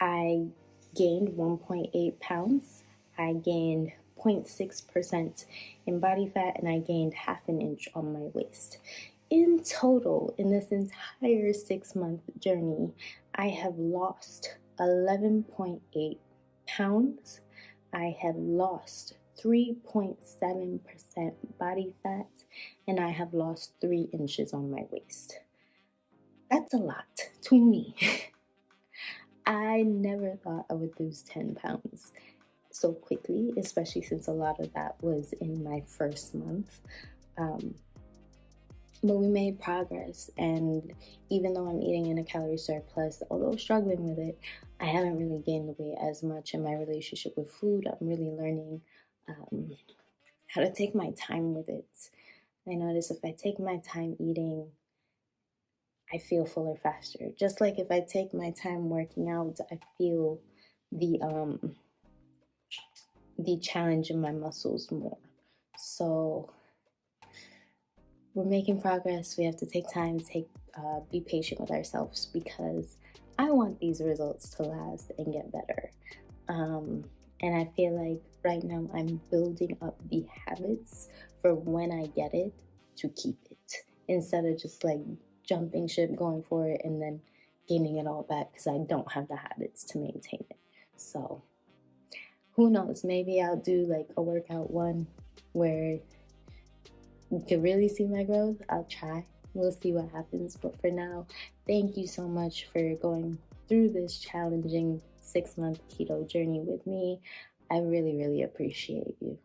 I gained 1.8 pounds, I gained 0.6% in body fat, and I gained ½ an inch on my waist. In total, in this entire 6-month journey, I have lost 11.8 pounds. I have lost 3.7% body fat, and I have lost 3 inches on my waist. That's a lot to me. I never thought I would lose 10 pounds so quickly, especially since a lot of that was in my 1st month. But we made progress, and even though I'm eating in a calorie surplus, although struggling with it, I haven't really gained the weight as much in my relationship with food. I'm really learning how to take my time with it. I notice if I take my time eating, I feel fuller faster. Just like if I take my time working out, I feel the challenge in my muscles more. So we're making progress. We have to take time, be patient with ourselves, because I want these results to last and get better. And I feel like right now I'm building up the habits for when I get it to keep it, instead of just like jumping ship, going for it, and then gaining it all back because I don't have the habits to maintain it. So who knows, maybe I'll do like a workout one where you can really see my growth. I'll try. We'll see what happens. But for now, thank you so much for going through this challenging 6-month keto journey with me. I really, really appreciate you.